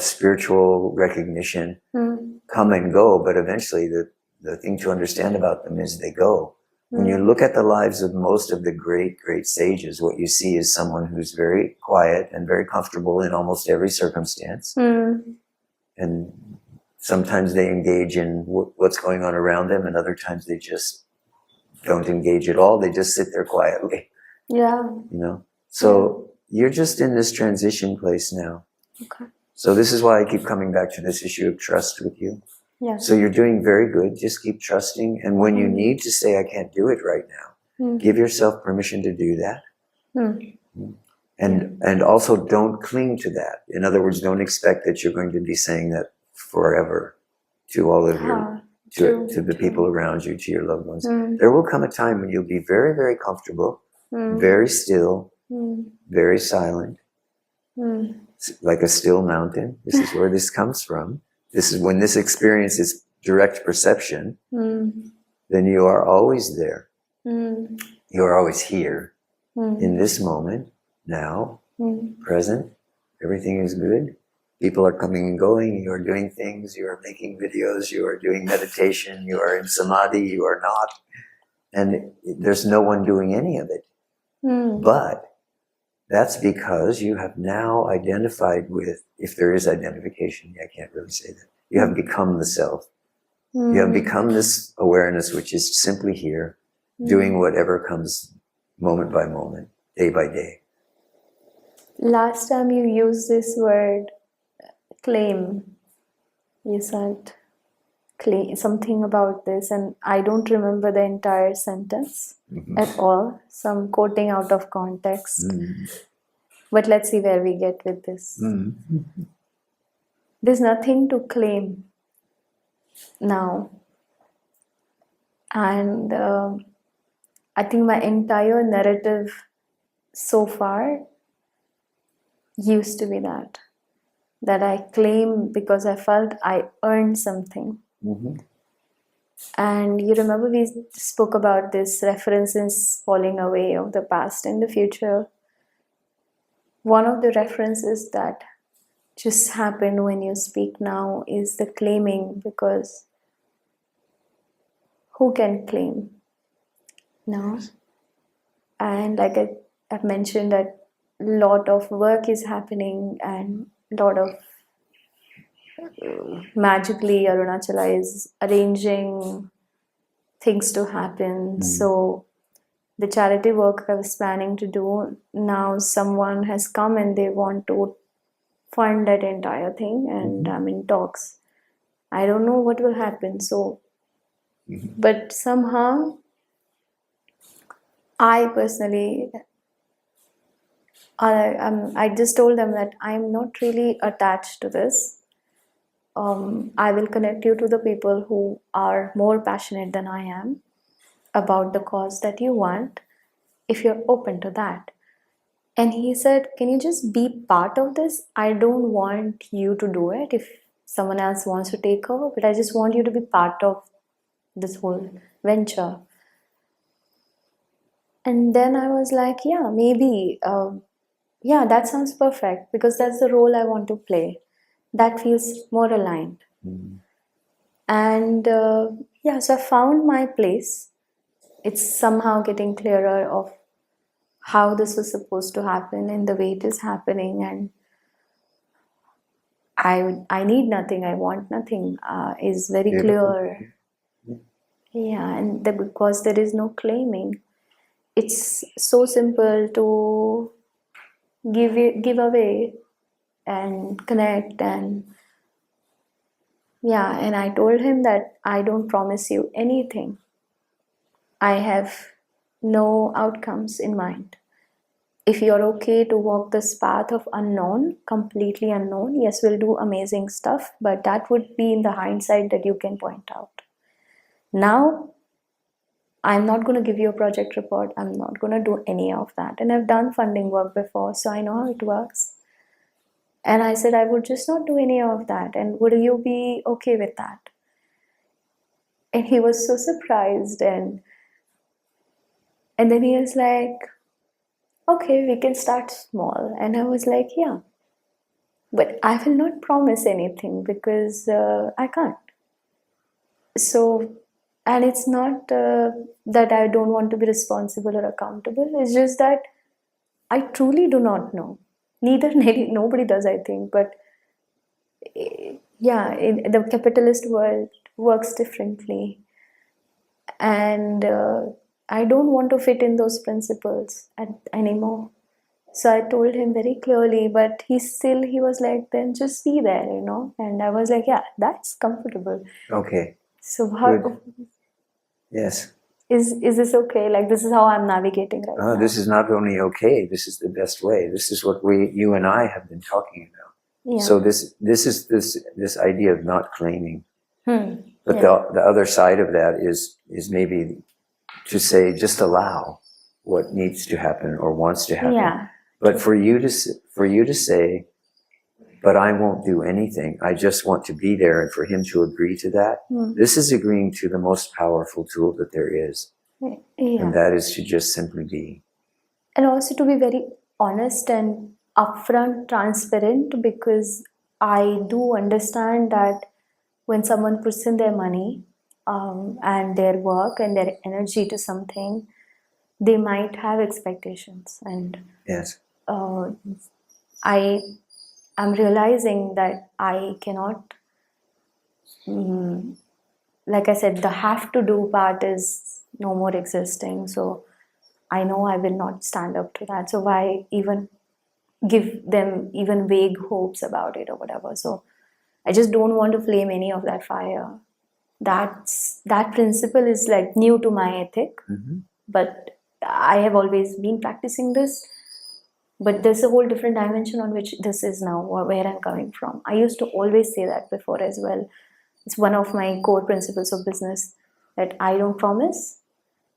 spiritual recognition come and go, but eventually the thing to understand about them is they go. When you look at the lives of most of the great, great sages, what you see is someone who's very quiet and very comfortable in almost every circumstance. And sometimes they engage in what's going on around them, and other times they just don't engage at all. They just sit there quietly. Yeah. You know? So you're just in this transition place now. Okay. So this is why I keep coming back to this issue of trust with you. Yeah. So you're doing very good. Just keep trusting. And when you need to say, I can't do it right now, give yourself permission to do that. And also don't cling to that. In other words, don't expect that you're going to be saying that forever to all of to the people around you, to your loved ones. There will come a time when you'll be very, very comfortable, very still, very silent, like a still mountain. This is where this comes from. This is when this experience is direct perception, then you are always there. You are always here in this moment, now, present. Everything is good. People are coming and going, you are doing things, you are making videos, you are doing meditation, you are in samadhi, you are not. And there's no one doing any of it. But that's because you have now identified with, if there is identification, I can't really say that. You have become the self. You have become this awareness which is simply here, doing whatever comes moment by moment, day by day. Last time you used this word, claim. You said claim, something about this, and I don't remember the entire sentence at all. So I'm quoting out of context. But let's see where we get with this. There's nothing to claim now. And I think my entire narrative so far used to be that I claim because I felt I earned something. And you remember we spoke about this references falling away of the past and the future. One of the references that just happened when you speak now is the claiming, because who can claim now? And like I've mentioned that a lot of work is happening and a lot of magically Arunachala is arranging things to happen. So the charity work I was planning to do, now someone has come and they want to fund that entire thing, and I'm in talks. I don't know what will happen. So, but somehow I personally, I just told them that I'm not really attached to this. I will connect you to the people who are more passionate than I am about the cause that you want, if you're open to that. And he said, can you just be part of this? I don't want you to do it if someone else wants to take over, but I just want you to be part of this whole venture. And then I was like, yeah, maybe, yeah, that sounds perfect, because that's the role I want to play. That feels more aligned. And yeah, so I found my place. It's somehow getting clearer of how this was supposed to happen and the way it is happening. And I need nothing, I want nothing, is very clear. Yeah, and because there is no claiming, it's so simple to give away and connect. And yeah, and I told him that I don't promise you anything. I have no outcomes in mind. If you're okay to walk this path of unknown, completely unknown, yes, we'll do amazing stuff, but that would be in the hindsight that you can point out. Now, I'm not going to give you a project report. I'm not going to do any of that. And I've done funding work before, so I know how it works. And I said, I would just not do any of that. And would you be okay with that? And he was so surprised. And then he was like, okay, we can start small. And I was like, yeah, but I will not promise anything because I can't. So, and it's not that I don't want to be responsible or accountable. It's just that I truly do not know. Nobody does, I think. But yeah, in the capitalist world works differently. And I don't want to fit in those principles anymore. So I told him very clearly, but he was like, then just be there, And I was like, yeah, that's comfortable. Okay. So how? Yes. Is this okay? Like, this is how I'm navigating right now. This is not only okay. This is the best way. This is what you and I have been talking about. Yeah. So this is this idea of not claiming. But Yeah. the other side of that is maybe to say, just allow what needs to happen or wants to happen. Yeah. But for you to say, but I won't do anything. I just want to be there, and for him to agree to that. This is agreeing to the most powerful tool that there is. Yeah. And that is to just simply be. And also to be very honest and upfront, transparent, because I do understand that when someone puts in their money and their work and their energy to something, they might have expectations. And Yes. I am realizing that I cannot, like I said, the have to do part is no more existing. So I know I will not stand up to that. So why even give them even vague hopes about it or whatever? So I just don't want to flame any of that fire. That principle is like new to my ethic, but I have always been practicing this. But there's a whole different dimension on which this is now, or where I'm coming from. I used to always say that before as well. It's one of my core principles of business, that I don't promise,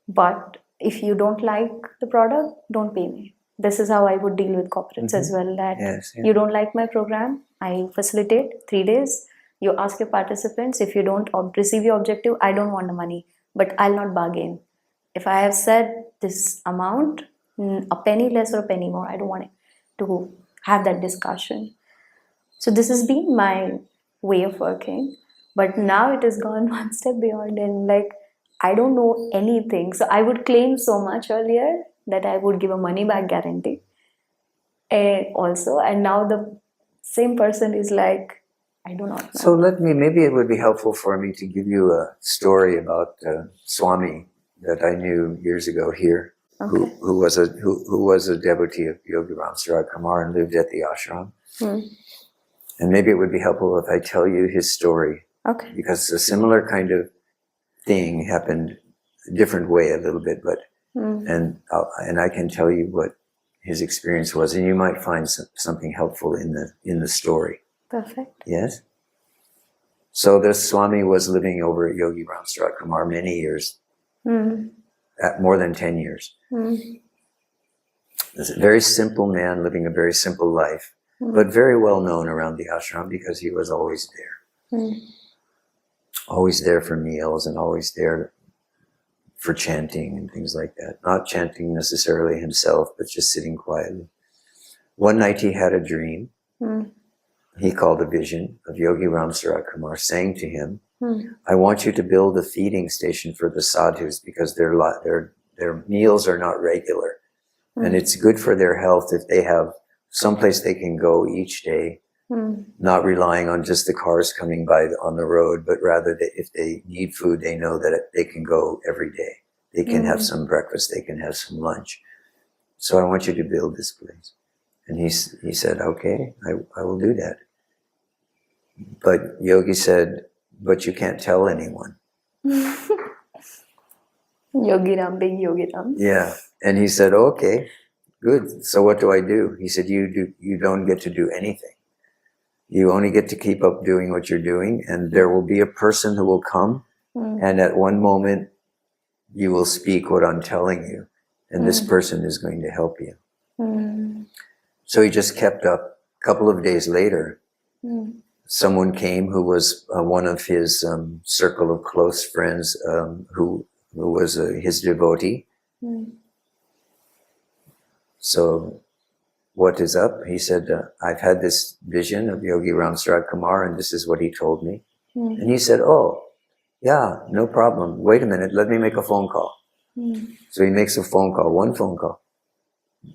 but if you don't like the product, don't pay me. This is how I would deal with corporates as well, that you don't like my program, I facilitate 3 days. You ask your participants, if you don't receive your objective, I don't want the money, but I'll not bargain. If I have said this amount, a penny less or a penny more, I don't want to have that discussion. So this has been my way of working, but now it has gone one step beyond, and like I don't know anything. So I would claim so much earlier that I would give a money back guarantee also, and now the same person is like, I do not know. So maybe it would be helpful for me to give you a story about Swami that I knew years ago here, who was a devotee of Yogi Ram Sarat Kumar and lived at the ashram. And maybe it would be helpful if I tell you his story. Okay. Because a similar kind of thing happened a different way a little bit, but and I can tell you what his experience was, and you might find something helpful in the story. Perfect. Yes. So this Swami was living over at Yogi Ram Sarat Kumar many years, at more than 10 years. This a very simple man living a very simple life, but very well known around the ashram because he was always there. Always there for meals and always there for chanting and things like that. Not chanting necessarily himself, but just sitting quietly. One night he had a dream. He called a vision of Yogi Ram Sarat Kumar saying to him, I want you to build a feeding station for the sadhus because their meals are not regular. And it's good for their health if they have someplace they can go each day, not relying on just the cars coming by on the road, but rather that if they need food, they know that they can go every day. They can have some breakfast, they can have some lunch. So I want you to build this place. And he said, okay, I will do that. But Yogi said, but you can't tell anyone. Yogi Ram being Yogi Ram. Yeah. And he said, okay, good. So what do I do? He said, you don't get to do anything. You only get to keep up doing what you're doing, and there will be a person who will come, and at one moment you will speak what I'm telling you, and this person is going to help you. So he just kept up. A couple of days later, someone came who was one of his circle of close friends, who was his devotee. So, what is up? He said, I've had this vision of Yogi Ram Sarat Kumar, and this is what he told me. And he said, oh, yeah, no problem. Wait a minute, let me make a phone call. So he makes a phone call, one phone call.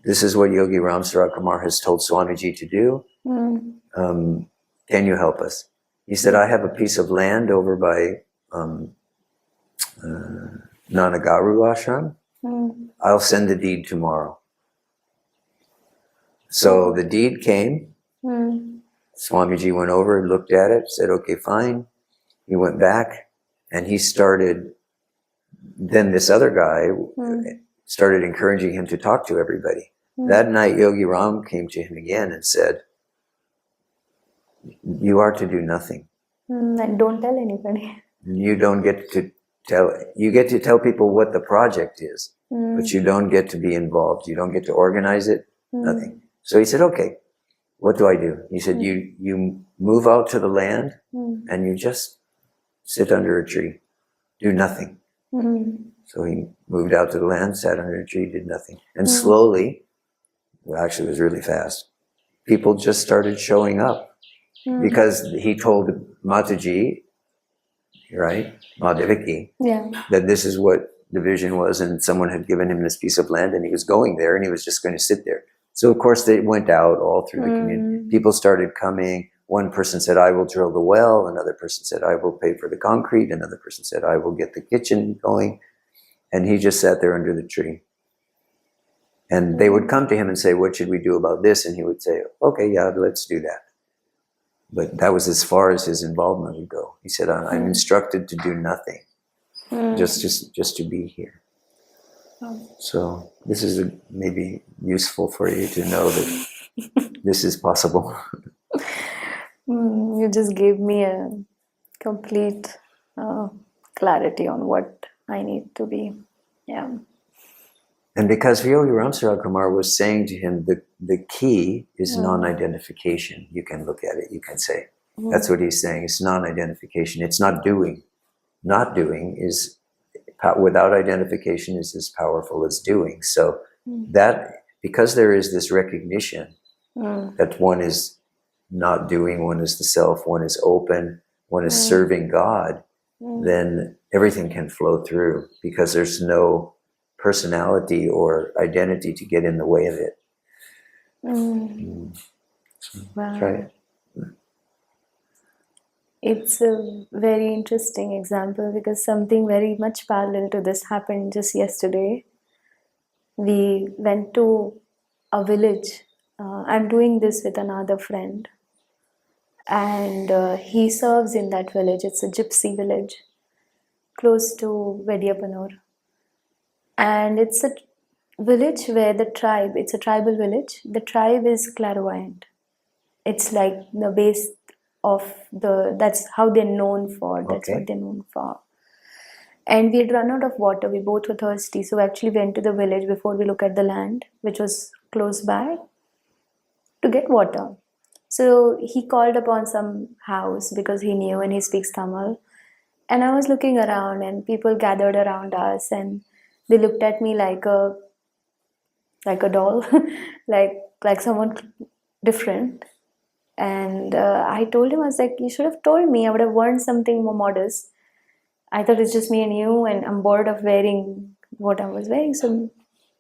This is what Yogi Ram Sarat Kumar has told Swamiji to do. Can you help us? He said, I have a piece of land over by Nanagaru ashram. I'll send the deed tomorrow. So the deed came. Swamiji went over, looked at it, said, okay, fine. He went back and he started, then this other guy started encouraging him to talk to everybody. That night, Yogi Ram came to him again and said, you are to do nothing. And don't tell anybody. You don't get to tell, you get to tell people what the project is, but you don't get to be involved. You don't get to organize it, nothing. So he said, okay, what do I do? He said, you move out to the land and you just sit under a tree, do nothing. So he moved out to the land, sat under a tree, did nothing. And slowly, well, actually it was really fast, people just started showing up because he told Mataji, right, Madhaviki, that this is what the vision was, and someone had given him this piece of land, and he was going there, and he was just going to sit there. So of course they went out all through the community. People started coming. One person said, "I will drill the well." Another person said, "I will pay for the concrete." Another person said, "I will get the kitchen going." And he just sat there under the tree. And they would come to him and say, "What should we do about this?" And he would say, "Okay, yeah, let's do that." But that was as far as his involvement would go. He said, "I'm instructed to do nothing, just to be here." So this is maybe useful for you to know that this is possible. You just gave me a complete clarity on what I need to be. Yeah. And because Yogi Ramsara Kumar was saying to him, the key is non-identification. You can look at it, you can say. That's what he's saying. It's non-identification. It's not doing. Not doing is, without identification, is as powerful as doing. So that, because there is this recognition that one is not doing, one is the self, one is open, one is serving God, then everything can flow through, because there's no personality or identity to get in the way of it. So, Wow. try it. It's a very interesting example, because something very much parallel to this happened just yesterday. We went to a village. I'm doing this with another friend, and he serves in that village. It's a gypsy village close to Vediyapanur. And it's a village where it's a tribal village. The tribe is clairvoyant. It's like the base of that's how they're known for. That's what they're known for. And we had run out of water. We both were thirsty. So we actually went to the village before we look at the land, which was close by, to get water. So he called upon some house because he knew and he speaks Tamil. And I was looking around and people gathered around us and they looked at me like a doll, like someone different. And I told him, I was like, you should have told me. I would have worn something more modest. I thought it's just me and you, and I'm bored of wearing what I was wearing. So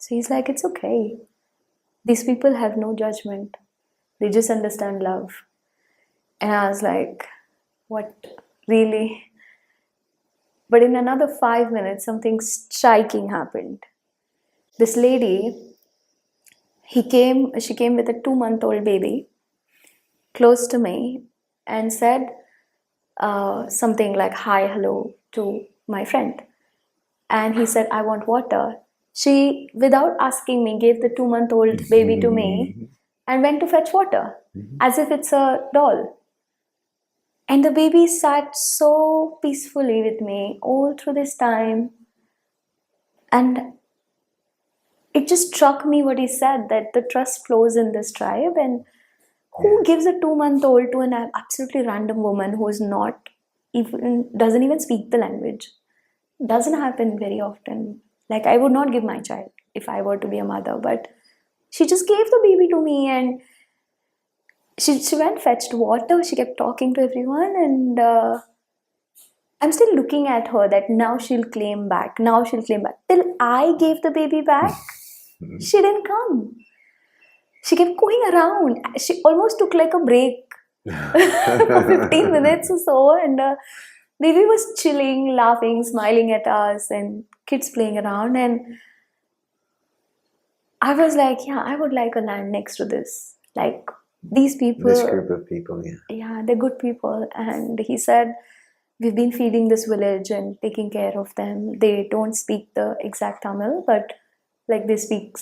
he's like, it's okay. These people have no judgment. They just understand love. And I was like, what? Really? But in another 5 minutes, something striking happened. This lady, she came with a 2-month-old baby close to me and said something like, hi, hello to my friend. And he said, I want water. She, without asking me, gave the 2-month-old baby to me and went to fetch water as if it's a doll. And the baby sat so peacefully with me all through this time. And it just struck me what he said, that the trust flows in this tribe. And who gives a 2-month-old to an absolutely random woman who is not even, doesn't even speak the language? Doesn't happen very often. Like, I would not give my child if I were to be a mother, but she just gave the baby to me, and she went fetched water. She kept talking to everyone, and I'm still looking at her that now she'll claim back. Now she'll claim back. Till I gave the baby back, she didn't come. She kept going around. She almost took like a break for 15 minutes or so, and baby was chilling, laughing, smiling at us, and kids playing around. And I was like, yeah, I would like a land next to this. Like, these people. This group of people, yeah. Yeah, they're good people. And he said, we've been feeding this village and taking care of them. They don't speak the exact Tamil, but like they speak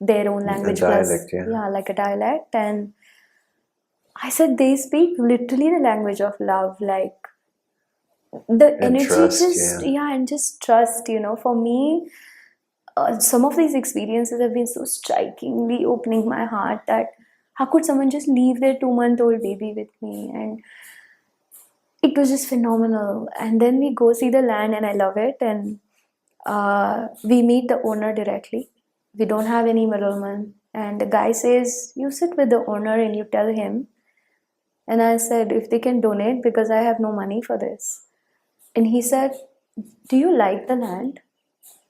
their own language. A dialect, yeah, like a dialect. And I said, they speak literally the language of love. Like, the And energy trust, and just trust, for me, some of these experiences have been so strikingly opening my heart that how could someone just leave their 2-month-old baby with me? And it was just phenomenal. And then we go see the land, and I love it. And we meet the owner directly. We don't have any middleman. And the guy says, you sit with the owner and you tell him And I said, if they can donate, because I have no money for this. And he said, do you like the land?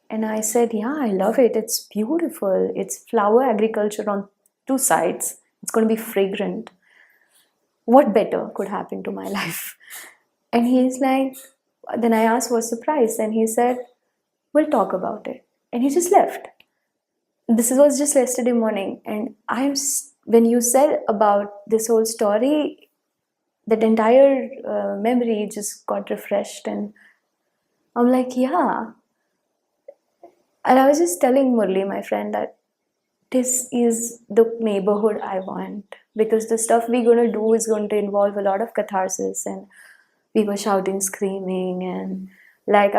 And I said, yeah, I love it. It's beautiful. It's flower agriculture on 2 sides. It's going to be fragrant. What better could happen to my life? And he's like, then I asked, what's the price? And he said, we'll talk about it. And he just left. This was just yesterday morning. And when you said about this whole story, that entire memory just got refreshed. And I'm like, yeah. And I was just telling Murli, my friend, that this is the neighborhood I want. Because the stuff we're going to do is going to involve a lot of catharsis. And we were shouting, screaming. And like,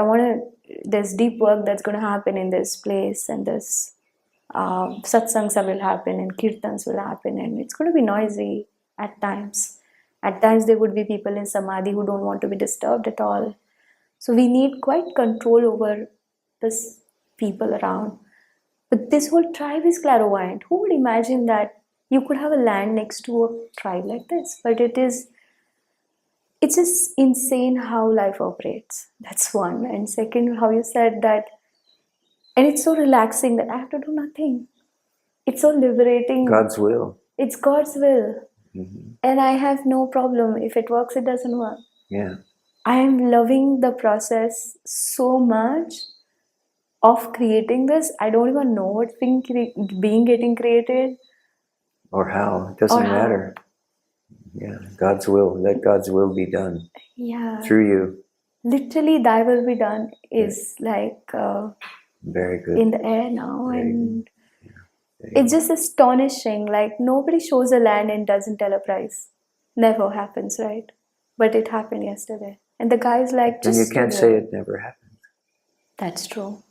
there's deep work that's going to happen in this place. And there's satsangs will happen. And kirtans will happen. And it's going to be noisy at times. At times there would be people in samadhi who don't want to be disturbed at all. So we need quite control over this people around. But this whole tribe is clairvoyant. Who would imagine that you could have a land next to a tribe like this? But it's just insane how life operates. That's one. And second, how you said that, and it's so relaxing that I have to do nothing. It's so liberating. God's will. It's God's will. Mm-hmm. And I have no problem. If it works, it doesn't work. Yeah. I am loving the process so much of creating this. I don't even know what's being getting created. Or how. It doesn't matter. Yeah. God's will. Let God's will be done. Yeah. Through you. Literally, thy will be done is like very good. In the air now. Very and yeah. It's just astonishing. Like, nobody shows a land and doesn't tell a price. Never happens, right? But it happened yesterday. And the guy's like, just. And you can't say it never happened. That's true.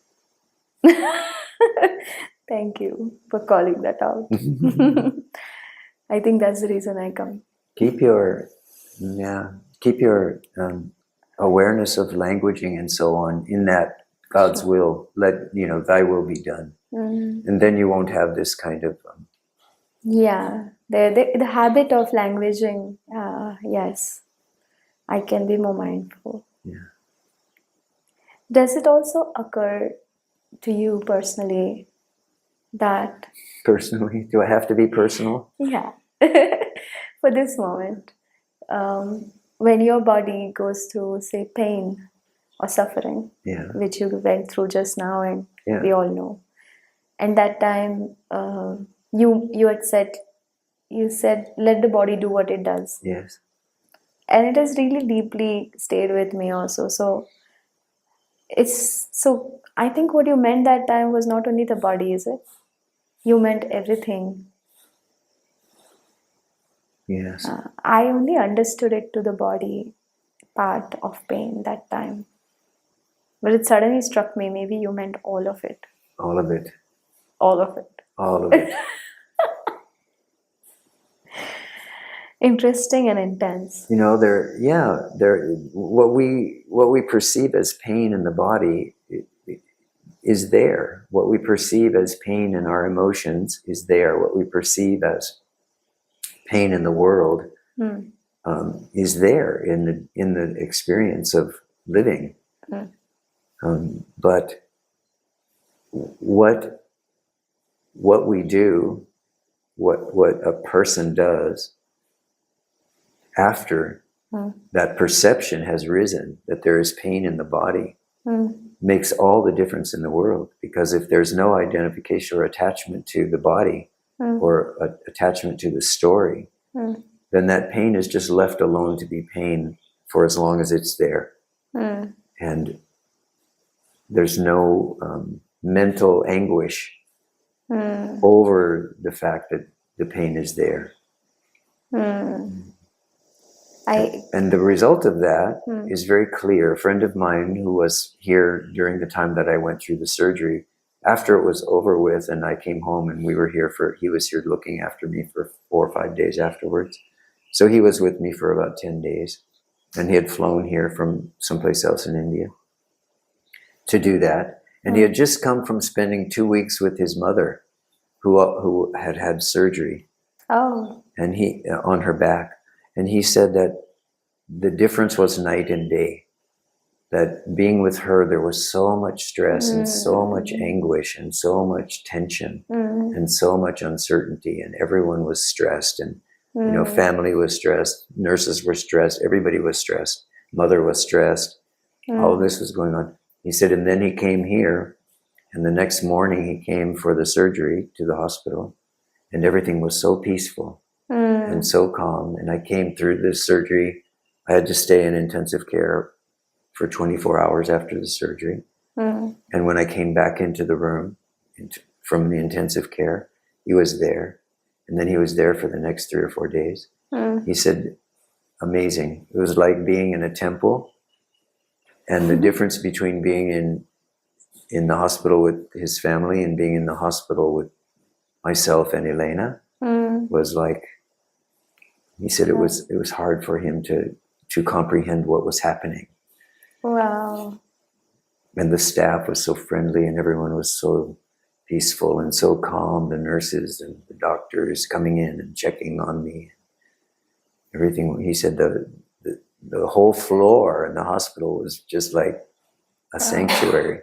Thank you for calling that out. I think that's the reason I come. Keep your awareness of languaging and so on in that God's will. Let thy will be done. Mm-hmm. And then you won't have this kind of the habit of languaging. Yes, I can be more mindful. Yeah. Does it also occur to you personally that... Personally? Do I have to be personal? Yeah. For this moment, when your body goes through, say, pain or suffering, which you went through just now, and we all know, and that time you said, let the body do what it does. Yes. And it has really deeply stayed with me also. So I think what you meant that time was not only the body, is it? You meant everything. Yes. I only understood it to the body part of pain that time. But it suddenly struck me, maybe you meant all of it. All of it. All of it. All of it. Interesting and intense. What we perceive as pain in the body is there. What we perceive as pain in our emotions is there. What we perceive as pain in the world is there in the experience of living. But what we do, what a person does after that perception has risen, that there is pain in the body, makes all the difference in the world. Because if there's no identification or attachment to the body or attachment to the story, then that pain is just left alone to be pain for as long as it's there. And there's no mental anguish over the fact that the pain is there. And the result of that is very clear. A friend of mine who was here during the time that I went through the surgery, after it was over with and I came home and he was here looking after me for 4 or 5 days afterwards. So he was with me for about 10 days. And he had flown here from someplace else in India to do that. And he had just come from spending 2 weeks with his mother who had surgery. Oh. And he on her back. And he said that the difference was night and day. That being with her, there was so much stress and so much anguish and so much tension and so much uncertainty, and everyone was stressed, and you know, family was stressed, nurses were stressed, everybody was stressed, mother was stressed, all of this was going on. He said, and then he came here, and the next morning he came for the surgery to the hospital, and everything was so peaceful and so calm. And I came through this surgery. I had to stay in intensive care for 24 hours after the surgery. And when I came back into the room from the intensive care, he was there. And then he was there for the next 3 or 4 days. He said, amazing. It was like being in a temple. And the difference between being in the hospital with his family and being in the hospital with myself and Elena was like, he said it was hard for him to comprehend what was happening. Wow. And the staff was so friendly, and everyone was so peaceful and so calm. The nurses and the doctors coming in and checking on me. Everything. He said the whole floor in the hospital was just like a sanctuary.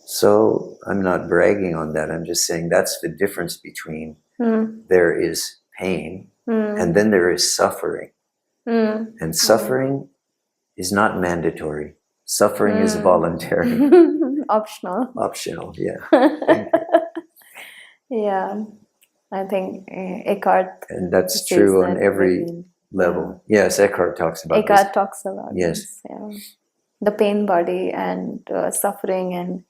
So I'm not bragging on that. I'm just saying that's the difference between there is pain and then there is suffering. And suffering is not mandatory. Suffering is voluntary. Optional. Optional, yeah. Thank you. Yeah. I think Eckhart. And that's says true on that every very- level. Yes, Eckhart talks about Eckhart talks about Yes. this. Yeah. The pain body and suffering, and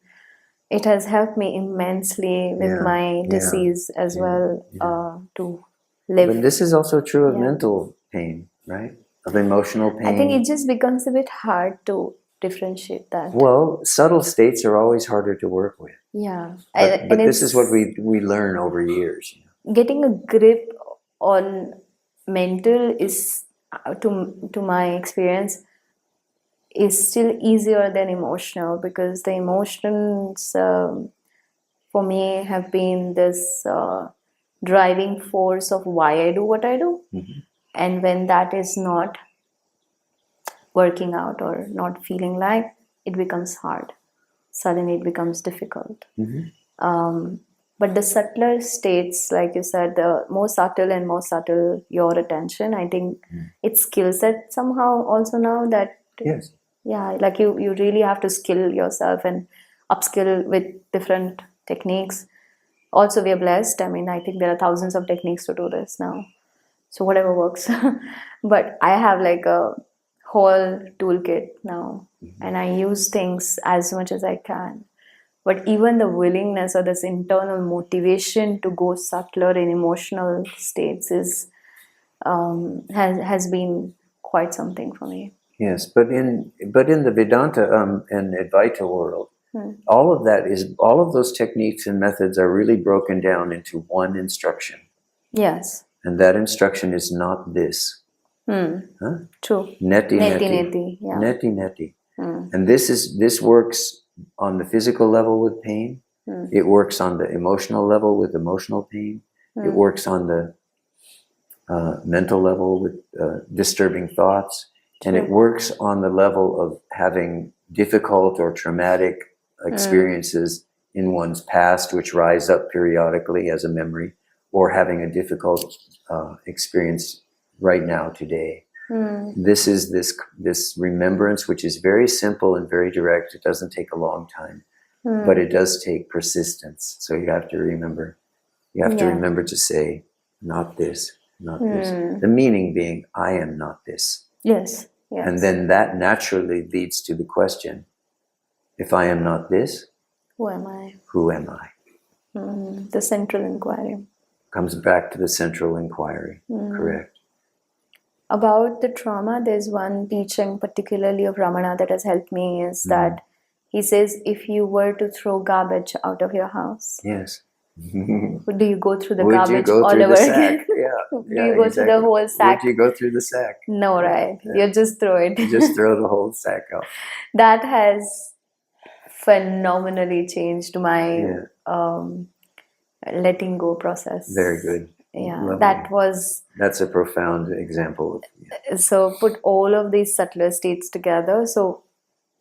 it has helped me immensely with Yeah, my yeah, disease as yeah, well to this. live. But this is also true of Yeah. mental pain, right? Of emotional pain. I think it just becomes a bit hard to differentiate that. Well, subtle states are always harder to work with. Yeah. But And this is it's what we learn over years. You know? getting a grip on mental is, to my experience, is still easier than emotional, because the emotions for me have been this driving force of why I do what I do. And when that is not working out or not feeling like, it becomes hard. Suddenly it becomes difficult. But the subtler states, like you said, the more subtle your attention, I think it's skill set somehow also now that, Yes. yeah, like you really have to skill yourself and upskill with different techniques. Also, we are blessed. I mean, I think there are thousands of techniques to do this now. So whatever works. But I have like a whole toolkit now, and I use things as much as I can. But even the willingness or this internal motivation to go subtler in emotional states is has been quite something for me. Yes, but in the Vedanta and Advaita world, all of those techniques and methods are really broken down into one instruction. Yes. And that instruction is not this. True. Neti neti. Neti. Yeah. Neti neti. And this works on the physical level with pain. It works on the emotional level with emotional pain. It works on the mental level with disturbing thoughts. And it works on the level of having difficult or traumatic experiences in one's past, which rise up periodically as a memory, or having a difficult experience right now, today. This is this remembrance, which is very simple and very direct. It doesn't take a long time, but it does take persistence. So you have to remember. You have to remember to say, not this, not this. The meaning being, I am not this. Yes. Yes. And then that naturally leads to the question, if I am not this, who am I? Who am I? The central inquiry. Comes back to the central inquiry. Correct. About the trauma, there's one teaching particularly of Ramana that has helped me, is that he says, if you were to throw garbage out of your house, Yes. do you go through the Would garbage you go all through over the sack? again? Yeah. Do you go through the whole sack? Would you go through the sack? No, right? You just throw it. You just throw the whole sack out. That has phenomenally changed my letting go process. Very good. Yeah, Lovely. that was, That's a profound example. so put all of these subtler states together. So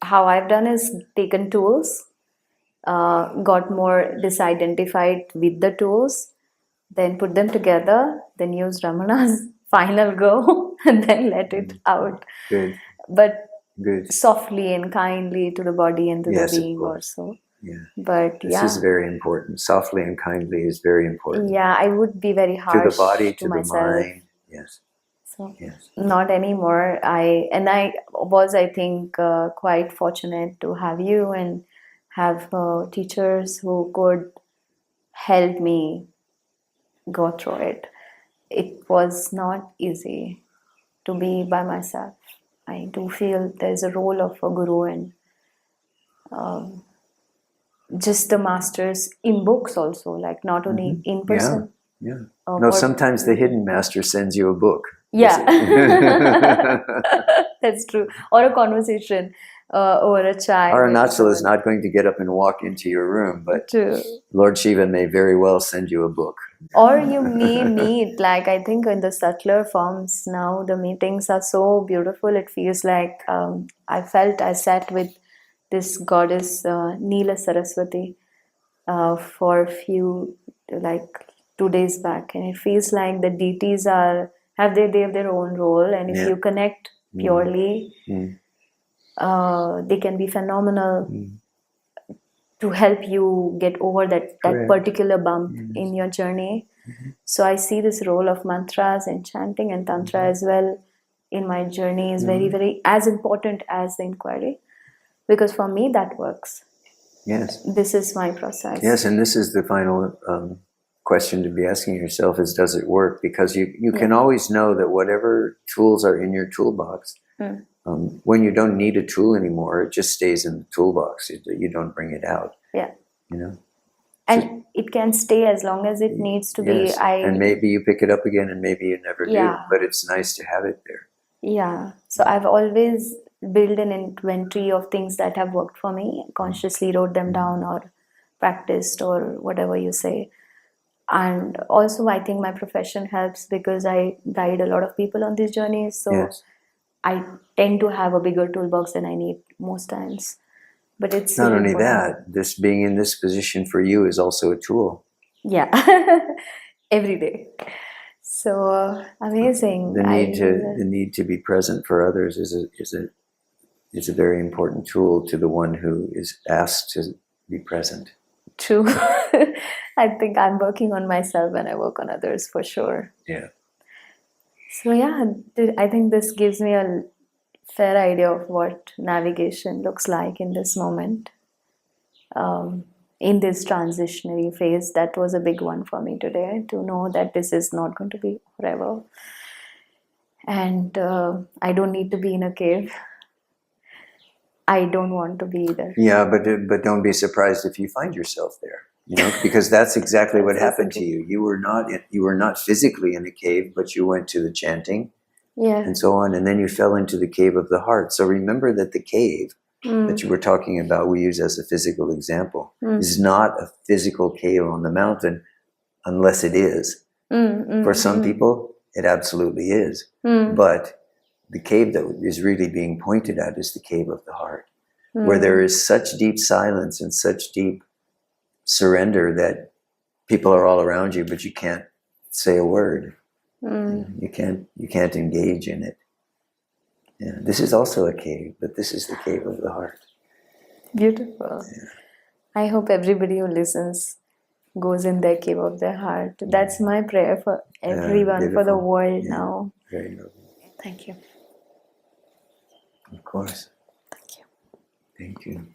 how I've done is taken tools, got more disidentified with the tools, then put them together, then use Ramana's final go, and then let it out. Good, But good. softly and kindly to the body and to Yes, the of being course. also. Yeah. But This yeah, is very important. Softly and kindly is very important. yeah, I would be very To harsh the body, to the myself. mind. Yes. So Yes. not anymore. I was, I think, quite fortunate to have you and have teachers who could help me go through it. It was not easy to be by myself. I do feel there's a role of a guru, and just the masters in books also, like not only in person. Yeah. No, sometimes the hidden master sends you a book. Yeah, that's true. Or a conversation over a chai. Arunachala is not going to get up and walk into your room, but True. Lord Shiva may very well send you a book. Or you may meet, like I think in the subtler forms now, the meetings are so beautiful. It feels like I sat with this goddess Neela Saraswati for a few, like 2 days back, and it feels like the deities they have their own role, and if you connect purely, they can be phenomenal to help you get over that particular bump in your journey. So I see this role of mantras and chanting and tantra as well in my journey is very, very as important as the inquiry, because for me that works. Yes. This is my process. Yes, and this is the final question to be asking yourself is, does it work? Because you can always know that whatever tools are in your toolbox, when you don't need a tool anymore, it just stays in the toolbox. You don't bring it out. Yeah. You know? And it can stay as long as it needs to be. And maybe you pick it up again and maybe you never do. But it's nice to have it there. Yeah. So I've always built an inventory of things that have worked for me, consciously wrote them down or practiced or whatever you say. And also I think my profession helps because I guide a lot of people on these journeys. So I tend to have a bigger toolbox than I need most times. But it's not really only important. that, this being in this position for you is also a tool. Yeah. Every day. So amazing. The need to be present for others is a very important tool to the one who is asked to be present. True. I think I'm working on myself when I work on others for sure. Yeah. So yeah, I think this gives me a fair idea of what navigation looks like in this moment. In this transitionary phase, that was a big one for me today, to know that this is not going to be forever. And I don't need to be in a cave. I don't want to be either. Yeah, but don't be surprised if you find yourself there. You know, because that's exactly what happened to you. You were not physically in a cave, but you went to the chanting, and so on, and then you fell into the cave of the heart. So remember that the cave that you were talking about, we use as a physical example, is not a physical cave on the mountain, unless it is. For some people, it absolutely is. But the cave that is really being pointed at is the cave of the heart, where there is such deep silence and such deep surrender that people are all around you, but you can't say a word. You can't engage in it. Yeah, this is also a cave, but this is the cave of the heart. Beautiful. Yeah. I hope everybody who listens goes in their cave of their heart. That's my prayer for everyone, for the world now. Very lovely. Thank you. Of course. Thank you. Thank you.